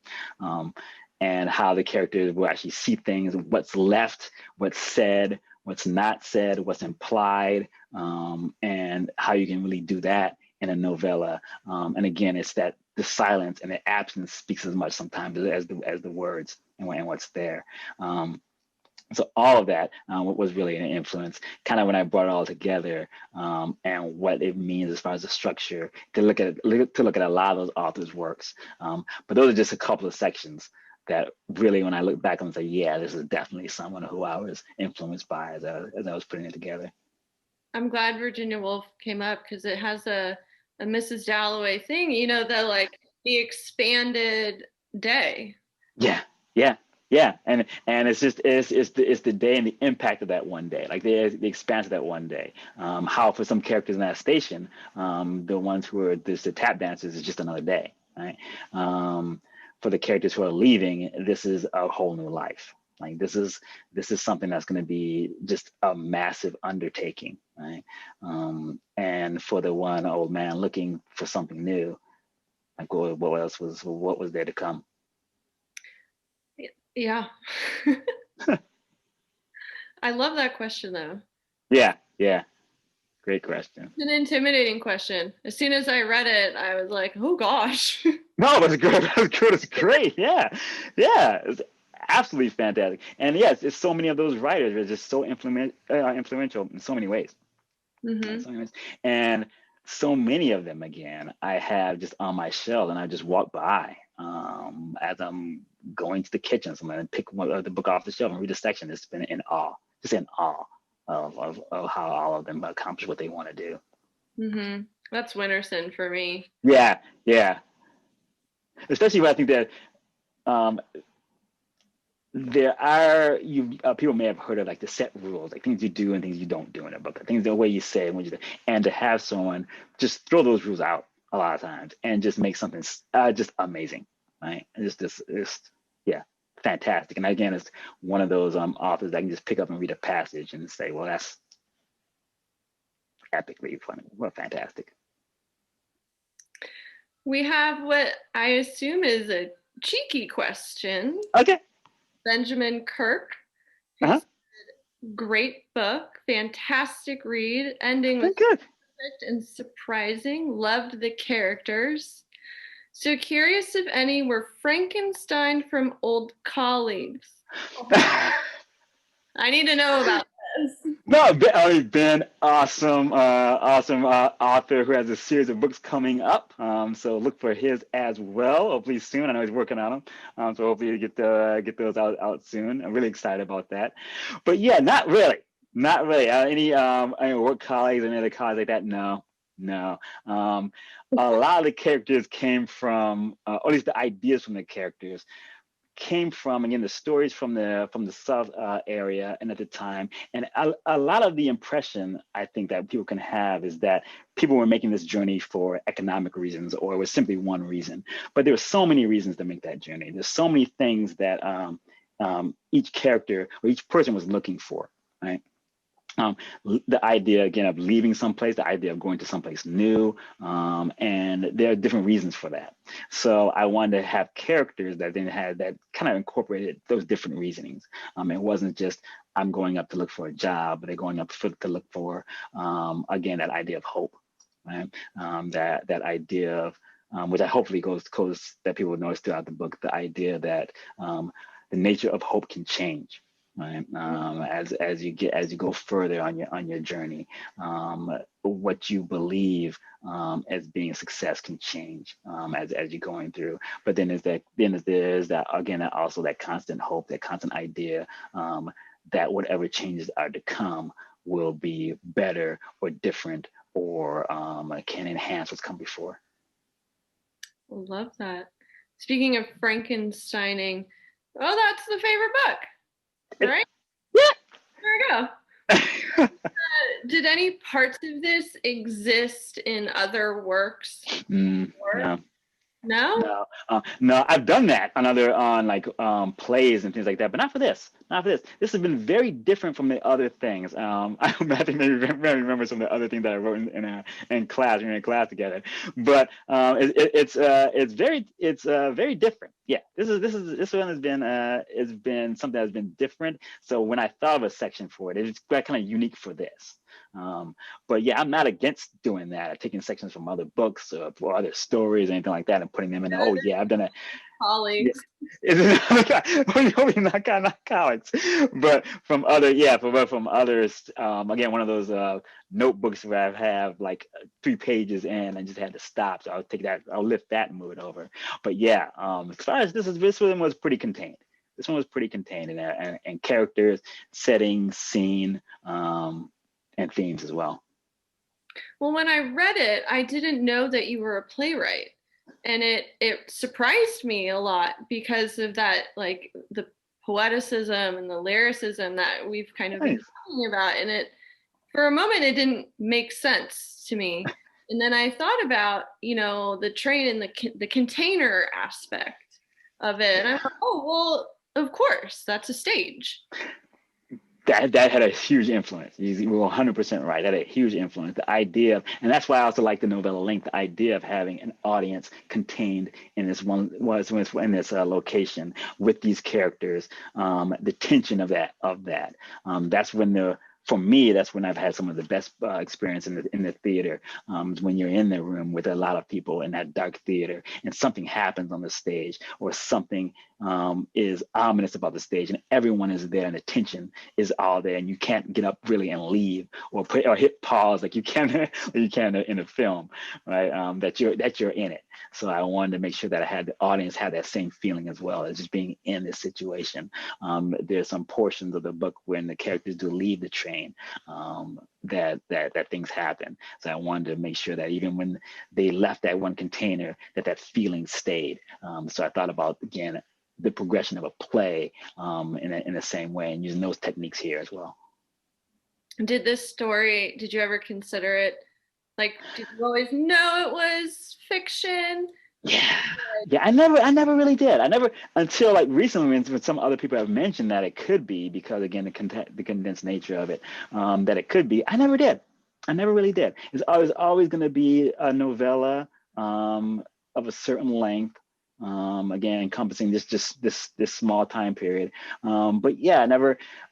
and how the characters will actually see things, what's left, what's said, what's not said, what's implied, and how you can really do that in a novella. And again, it's that the silence and the absence speaks as much sometimes as the words and what's there. So all of that was really an influence, kind of when I brought it all together, and what it means as far as the structure, to look at a lot of those authors' works. But those are just a couple of sections that really, when I look back and say, yeah, this is definitely someone who I was influenced by as I was putting it together. I'm glad Virginia Woolf came up, because it has a Mrs. Dalloway thing, the expanded day. Yeah, and it's just it's the day and the impact of that one day, like the expanse of that one day. How for some characters in that station, the ones who are the tap dancers, is just another day, right? For the characters who are leaving, this is a whole new life. Like this is something that's going to be just a massive undertaking, right? And for the one old man looking for something new, like what was there to come? Yeah. I love that question, though. Yeah. Great question. It's an intimidating question. As soon as I read it, I was like, oh gosh. No, that's good. That's good. It's great. Yeah. It's absolutely fantastic. And yes, it's so many of those writers are just so influential in so many ways. Mm-hmm. And so many of them, again, I have just on my shelf, and I just walk by as I'm going to the kitchen. So I'm going to pick the book off the shelf and read a section. It's been in awe of how all of them accomplish what they want to do. Mm-hmm. That's Winterson for me. Yeah. Especially when I think that there are people may have heard of like the set rules, like things you do and things you don't do in a book, things the way you say and to have someone just throw those rules out a lot of times and just make something just amazing, right? And just fantastic. And again, it's one of those authors that can just pick up and read a passage and say, well, that's epically funny. Well, fantastic. We have what I assume is a cheeky question. Okay. Benjamin Kirk. Uh-huh. Great book, fantastic read, ending was good, perfect and surprising. Loved the characters. So curious if any were Frankenstein from old colleagues. I need to know about this. No, Ben, awesome author who has a series of books coming up. So look for his as well. Hopefully soon. I know he's working on them. So hopefully you get those out soon. I'm really excited about that. But yeah, not really. Any work colleagues, any other colleagues like that? No. A lot of the characters came from, or at least the ideas from the characters came from, again, the stories from the South area and at the time. And a lot of the impression I think that people can have is that people were making this journey for economic reasons, or it was simply one reason. But there were so many reasons to make that journey. There's so many things that each character or each person was looking for, right? The idea, again, of leaving someplace, the idea of going to someplace new, and there are different reasons for that. So I wanted to have characters that then had that kind of incorporated those different reasonings. It wasn't just I'm going up to look for a job, but they're going up to look for, again, that idea of hope, right? That idea of, which I hopefully goes that people will notice throughout the book, the idea that the nature of hope can change. Right. As you go further on your journey, what you believe as being a success can change as you're going through. But then there's that again, also that constant hope, that constant idea that whatever changes are to come will be better or different or can enhance what's come before. I love that. Speaking of Frankensteining, Oh, that's the favorite book, right? Yeah. There we go. Did any parts of this exist in other works? No. No? No, I've done that on like plays and things like that, but not for this. Not for this. This has been very different from the other things. I think maybe remember some of the other things that I wrote in class. We were in class together, but it's very different. Yeah, this one has been something that's been different. So when I thought of a section for it, it's kind of unique for this. But yeah, I'm not against doing that, taking sections from other books or other stories, anything like that, and putting them in. Oh yeah, I've done it. Colleagues. Not colleagues, but from others. Again, one of those notebooks where I have like 3 pages in and just had to stop. So I'll lift that and move it over. But yeah, as far as this one was pretty contained. This one was pretty contained in characters, setting, scene, and themes as well. Well, when I read it, I didn't know that you were a playwright. And it surprised me a lot because of that, like the poeticism and the lyricism that we've kind of been talking about. And for a moment, it didn't make sense to me. And then I thought about, the train and the container aspect of it. And I thought, oh, well, of course, that's a stage. That had a huge influence. You were 100% right. That had a huge influence. The idea, and that's why I also like the novella length. The idea of having an audience contained in this location with these characters, the tension of that. That's when for me, that's when I've had some of the best experience in the theater. When you're in the room with a lot of people in that dark theater, and something happens on the stage, or something is ominous about the stage, and everyone is there, and the tension is all there, and you can't get up really and leave or hit pause like you can in a film, right? That you're in it. So I wanted to make sure that the audience had that same feeling as well, as just being in this situation. There's some portions of the book when the characters do leave the train, that things happen. So I wanted to make sure that even when they left that one container, that feeling stayed. So I thought about, again, the progression of a play in the same way, and using those techniques here as well. Did you ever consider it, like, did you always know it was fiction? Yeah, I never really did. Until like recently, when some other people have mentioned that it could be, because again, the condensed nature of it, that it could be. I never did. I never really did. It's always going to be a novella of a certain length, again, encompassing this small time period. But yeah,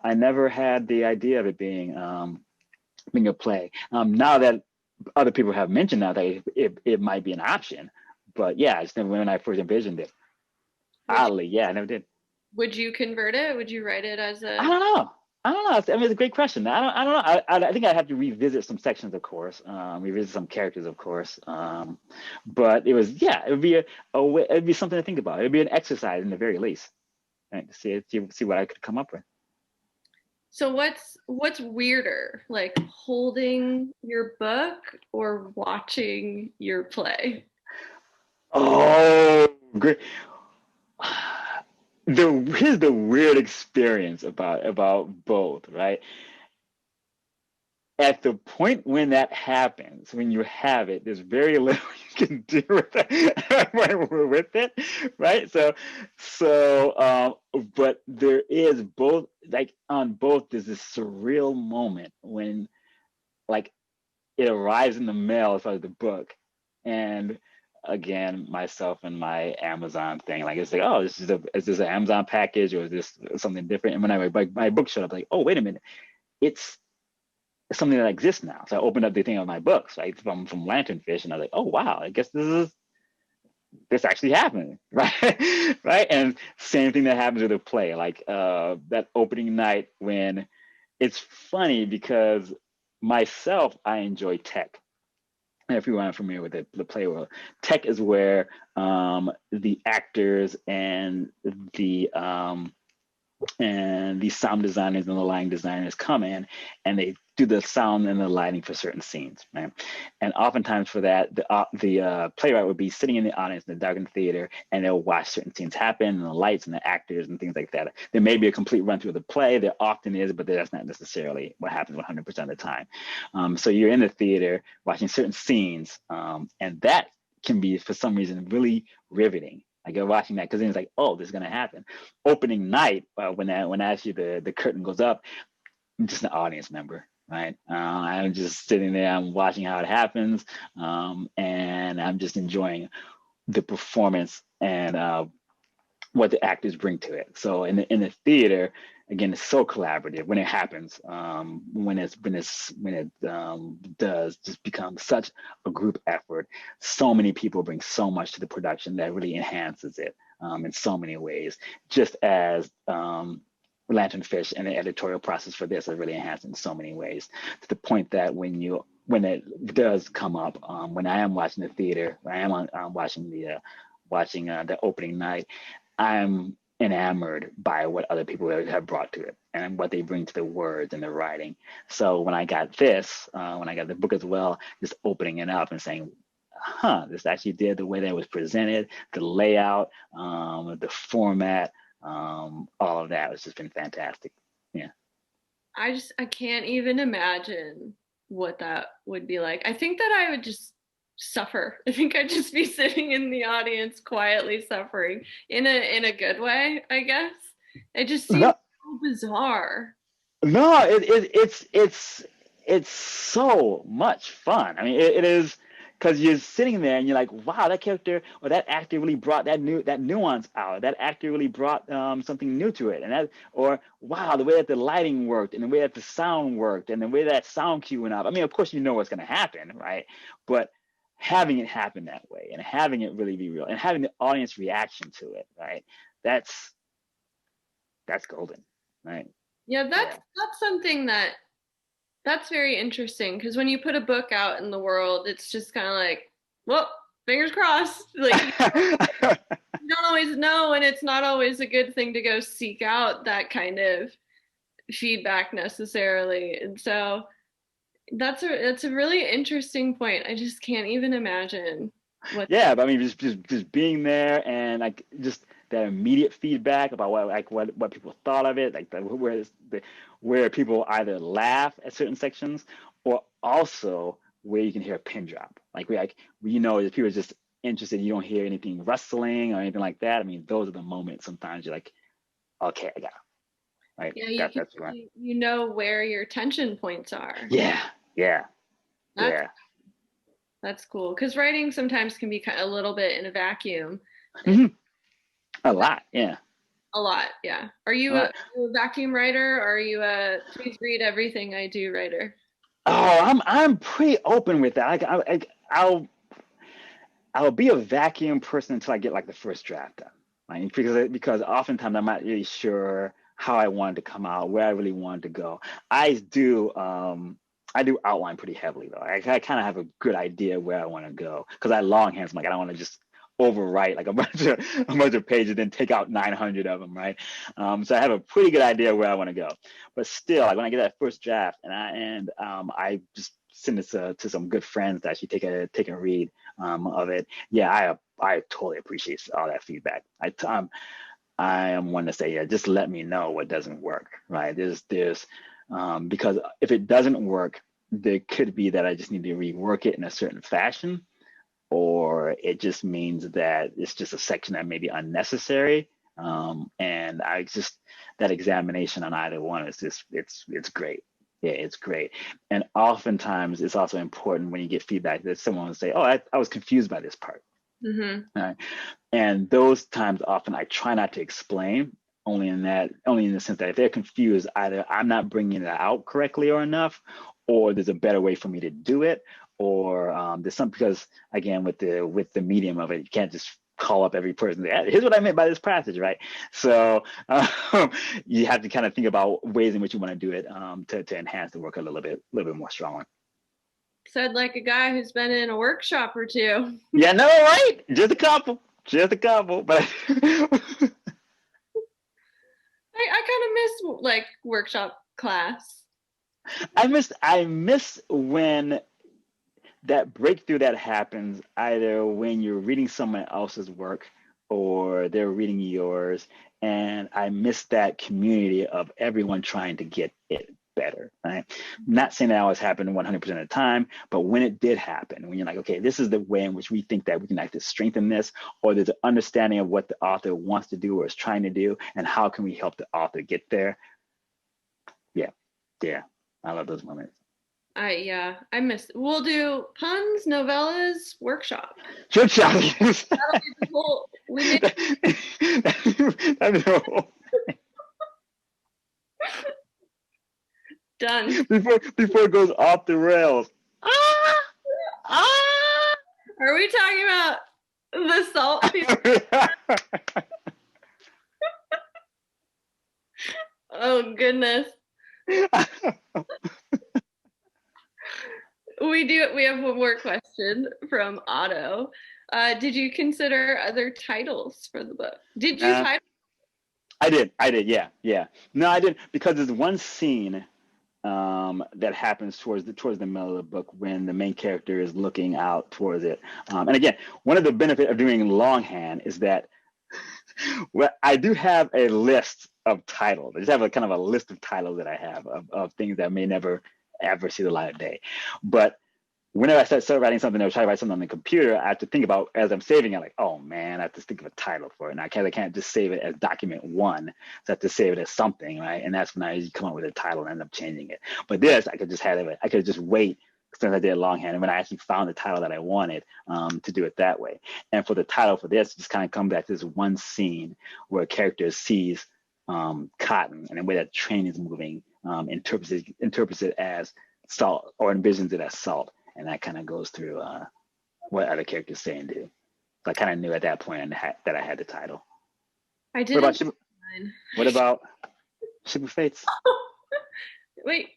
I never had the idea of it being a play. Now that other people have mentioned that it might be an option. But yeah, it's never, when I first envisioned it. Oddly, yeah, I never did. Would you convert it? Would you write it as a? I don't know. I mean, it's a great question. I don't know. I think I'd have to revisit some sections, of course. Revisit some characters, of course. But it would be it'd be something to think about. It'd be an exercise in the very least, right? To see what I could come up with. So what's weirder, like holding your book or watching your play? Oh, great. Here's the weird experience about both, right? At the point when that happens, when you have it, there's very little you can do with it, right? But there is both, like on both, there's this surreal moment when, like, it arrives in the mail as far as the book, and again, myself and my Amazon thing, like, it's like, oh, is this an Amazon package, or is this something different? And when my book showed up, like, oh, wait a minute, it's something that exists now. So I opened up the thing on my books, right, from Lanternfish, and I was like, oh wow, I guess this actually happened, right? Right. And same thing that happens with a play, like that opening night, when it's funny because myself, I enjoy tech. And if you aren't familiar with the play world, tech is where the actors and the and these sound designers and the lighting designers come in and they do the sound and the lighting for certain scenes, right? And oftentimes for that, the playwright would be sitting in the audience in the darkened theater, and they'll watch certain scenes happen, and the lights and the actors and things like that. There may be a complete run through of the play. There often is, but that's not necessarily what happens 100% of the time. So you're in the theater watching certain scenes, and that can be, for some reason, really riveting. Like you're watching that because then it's like, oh, this is gonna happen. Opening night, when actually the curtain goes up, I'm just an audience member, right? I'm just sitting there, I'm watching how it happens, and I'm just enjoying the performance and what the actors bring to it. So in the theater, again, it's so collaborative when it happens. When it does just become such a group effort. So many people bring so much to the production that really enhances it in so many ways. Just as Lanternfish and the editorial process for this are really enhanced in so many ways, to the point that when it does come up, when I am watching the theater, I am watching the opening night, I'm enamored by what other people have brought to it and what they bring to the words and the writing. So when I got when I got the book as well, just opening it up and saying, this actually did the way that it was presented, the layout, the format, all of that has just been fantastic. Yeah. I can't even imagine what that would be like. I think that I would just suffer. I think I'd just be sitting in the audience quietly suffering in a good way, I guess. It just seems so bizarre. No, it's so much fun. I mean, it is, because you're sitting there and you're like, wow, that character or that actor really brought that nuance out. That actor really brought something new to it, or wow, the way that the lighting worked and the way that the sound worked and the way that sound cue went up. I mean, of course, you know what's going to happen, right? But having it happen that way and having it really be real and having the audience reaction to it, right? That's golden, right? Yeah, that's something that's very interesting, because when you put a book out in the world, it's just kind of like, well, fingers crossed. Like you don't always know, and it's not always a good thing to go seek out that kind of feedback necessarily. And so that's a really interesting point. I just can't even imagine what. Yeah, but I mean, just being there and like just that immediate feedback about what people thought of it, like where people either laugh at certain sections or also where you can hear a pin drop. Like if people are just interested, you don't hear anything rustling or anything like that. I mean, those are the moments sometimes you're like, okay, I got it. Right? Yeah, that's right. You know where your tension points are. Yeah. That's cool, because writing sometimes can be kind of a little bit in a vacuum. Mm-hmm. A lot, yeah. Are you a vacuum writer, or are you a please read everything I do writer? Oh, I'm pretty open with that. I'll be a vacuum person until I get like the first draft done, right? Because oftentimes I'm not really sure how I want it to come out, where I really want it to go. I do outline pretty heavily though. I kind of have a good idea where I want to go, because I longhand. So I don't want to just overwrite like a bunch of pages, then take out 900 of them, right? So I have a pretty good idea where I want to go. But still, like when I get that first draft and I just send it to some good friends to actually take a read of it. Yeah, I totally appreciate all that feedback. I am one to say, yeah, just let me know what doesn't work, right? There's because if it doesn't work, there could be that I just need to rework it in a certain fashion, or it just means that it's just a section that may be unnecessary. And that examination on either one is just, it's great. Yeah, it's great. And oftentimes it's also important when you get feedback that someone will say, oh, I was confused by this part. Mm-hmm. Right? And those times often I try not to explain, only in the sense that if they're confused, either I'm not bringing it out correctly or enough, or there's a better way for me to do it, or there's some, because again, with the medium of it, you can't just call up every person. Here's what I meant by this passage, right? So you have to kind of think about ways in which you want to do it to enhance the work a little bit more strongly. Said like a guy who's been in a workshop or two. Yeah, no, right? Just a couple, but I kind of miss like workshop class. I miss when that breakthrough that happens, either when you're reading someone else's work or they're reading yours. And I miss that community of everyone trying to get it better, right? I'm not saying that always happened 100% of the time, but when it did happen, when you're like, okay, this is the way in which we think that we can actually strengthen this, or there's an understanding of what the author wants to do or is trying to do, and how can we help the author get there? Yeah, I love those moments. I miss. We'll do puns, novellas, workshop. That'll be the whole. That'd be the whole. Done. Before it goes off the rails. Are we talking about the salt field? Oh goodness. We have one more question from Otto. Did you consider other titles for the book? Did you title? I did, yeah. No, I did, because there's one scene that happens towards the middle of the book when the main character is looking out towards it. And again, one of the benefits of doing longhand is that I do have a list of titles. I just have a kind of a list of titles that I have of things that may never ever see the light of day. But whenever I start writing something or try to write something on the computer, I have to think about, as I'm saving it, like, oh man, I have to think of a title for it. And I can't just save it as document 1. So I have to save it as something, right? And that's when I usually come up with a title and end up changing it. But this, I could just wait, since I did longhand, and when I actually found the title that I wanted, to do it that way. And for the title for this, just kind of come back to this one scene where a character sees cotton, and the way that train is moving, interprets it as salt, or envisions it as salt. And that kind of goes through what other characters say and do. So I kind of knew at that point that I had the title. I did. What about Ship of Fates? Wait.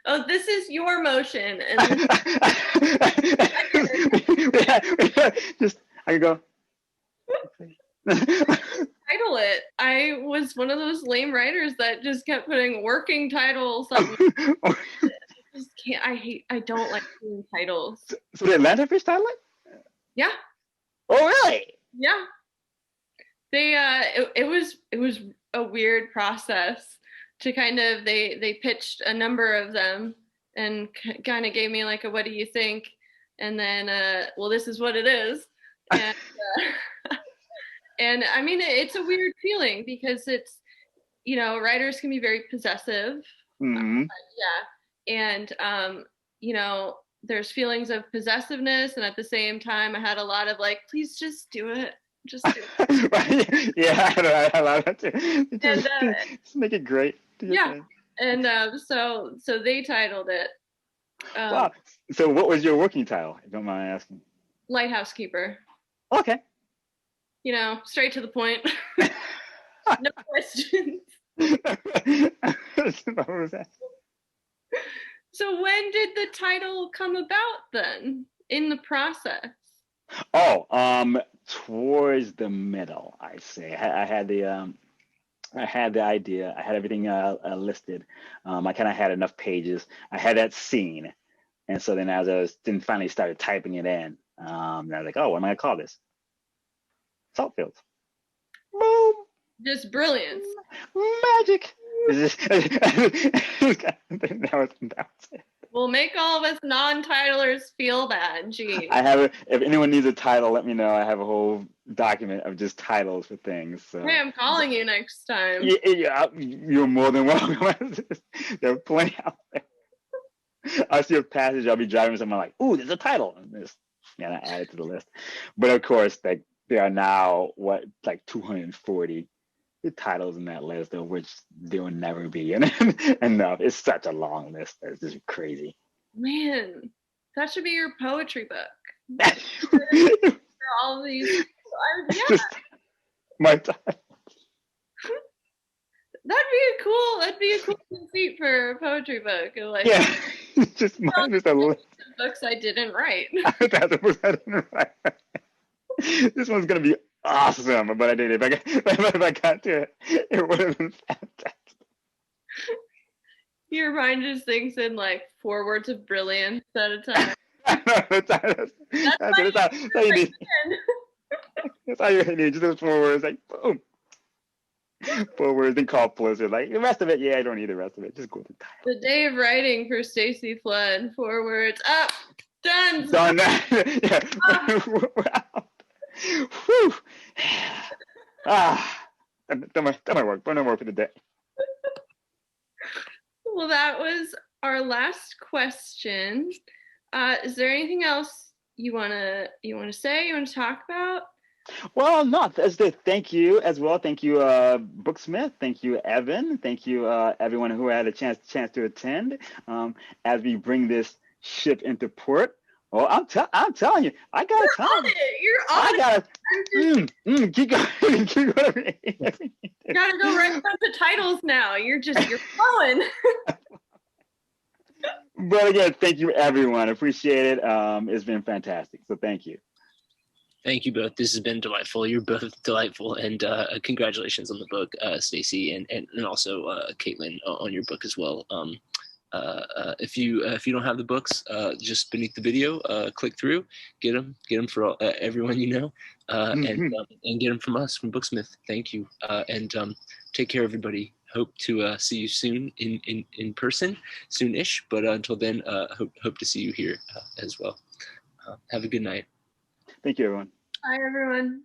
Oh, this is your motion. And just I can go. Title it. I was one of those lame writers that just kept putting working titles on. Just can't. I don't like seeing titles. So did Atlanta Fish title it? Yeah. Oh really? Yeah. They it was a weird process to kind of they pitched a number of them and kind of gave me like a what do you think, and then well, this is what it is, and and I mean it's a weird feeling because it's, you know, writers can be very possessive. Mm-hmm. And you know, there's feelings of possessiveness, and at the same time I had a lot of like, please just do it, just do it. Right. Yeah, I love that too. Just make it great. Yeah. And so they titled it wow. So what was your working title, if you don't mind asking? Lighthouse Keeper. Okay. You know, straight to the point. No questions. What was that? So when did the title come about then in the process? Oh, towards the middle, I'd say. I had the idea. I had everything listed. I kind of had enough pages. I had that scene, and so then as I finally started typing it in, I was like, oh, what am I gonna call this? Saltfields. Boom. Just brilliance. Magic. That was it. We'll make all of us non-titlers feel bad. Gee. I have if anyone needs a title, let me know. I have a whole document of just titles for things. So. Hey, I'm calling you next time. Yeah, you're more than welcome. There are plenty out there. I see a passage, I'll be driving somewhere like, ooh, there's a title. And I add it to the list. But of course, like there are now like 240 titles in that list, of which there will never be enough. It's such a long list. It's just crazy. Man, that should be your poetry book. For all of these. Yeah. Just my time. That'd be a cool conceit for a poetry book. Like, yeah, just mine. Just a list of books I didn't write. That's the books I didn't write. This one's gonna be awesome. But I did it. If I got to it, it would have been fantastic. Your mind just thinks in like 4 words of brilliance at a time. That's how you need. That's all you need. Just those 4 words, like boom. 4 words and call closer. Like the rest of it, yeah, I don't need the rest of it. Just go with the title. The day of writing for Stacy Flood. 4 words. Up. Done. Done. Yeah. Wow. Whew. Done my work. Done my work for the day. Well, that was our last question. Is there anything else you wanna say? You wanna talk about? Well, no. Thank you as well. Thank you, Booksmith. Thank you, Evan. Thank you, everyone who had a chance to attend. As we bring this ship into port. Oh, I'm telling you, I gotta tell you. You're on it. Keep going. Keep going. You gotta go right back to titles now. You're flowing. But again, thank you, everyone. Appreciate it. It's been fantastic. So thank you. Thank you both. This has been delightful. You're both delightful, and congratulations on the book, Stacy, and also Caitlin on your book as well. If you don't have the books, just beneath the video, click through, get them for everyone you know, and get them from us, from Booksmith. Thank you, and take care, everybody. Hope to see you soon in person, soon-ish. But until then, hope to see you here as well. Have a good night. Thank you, everyone. Bye, everyone.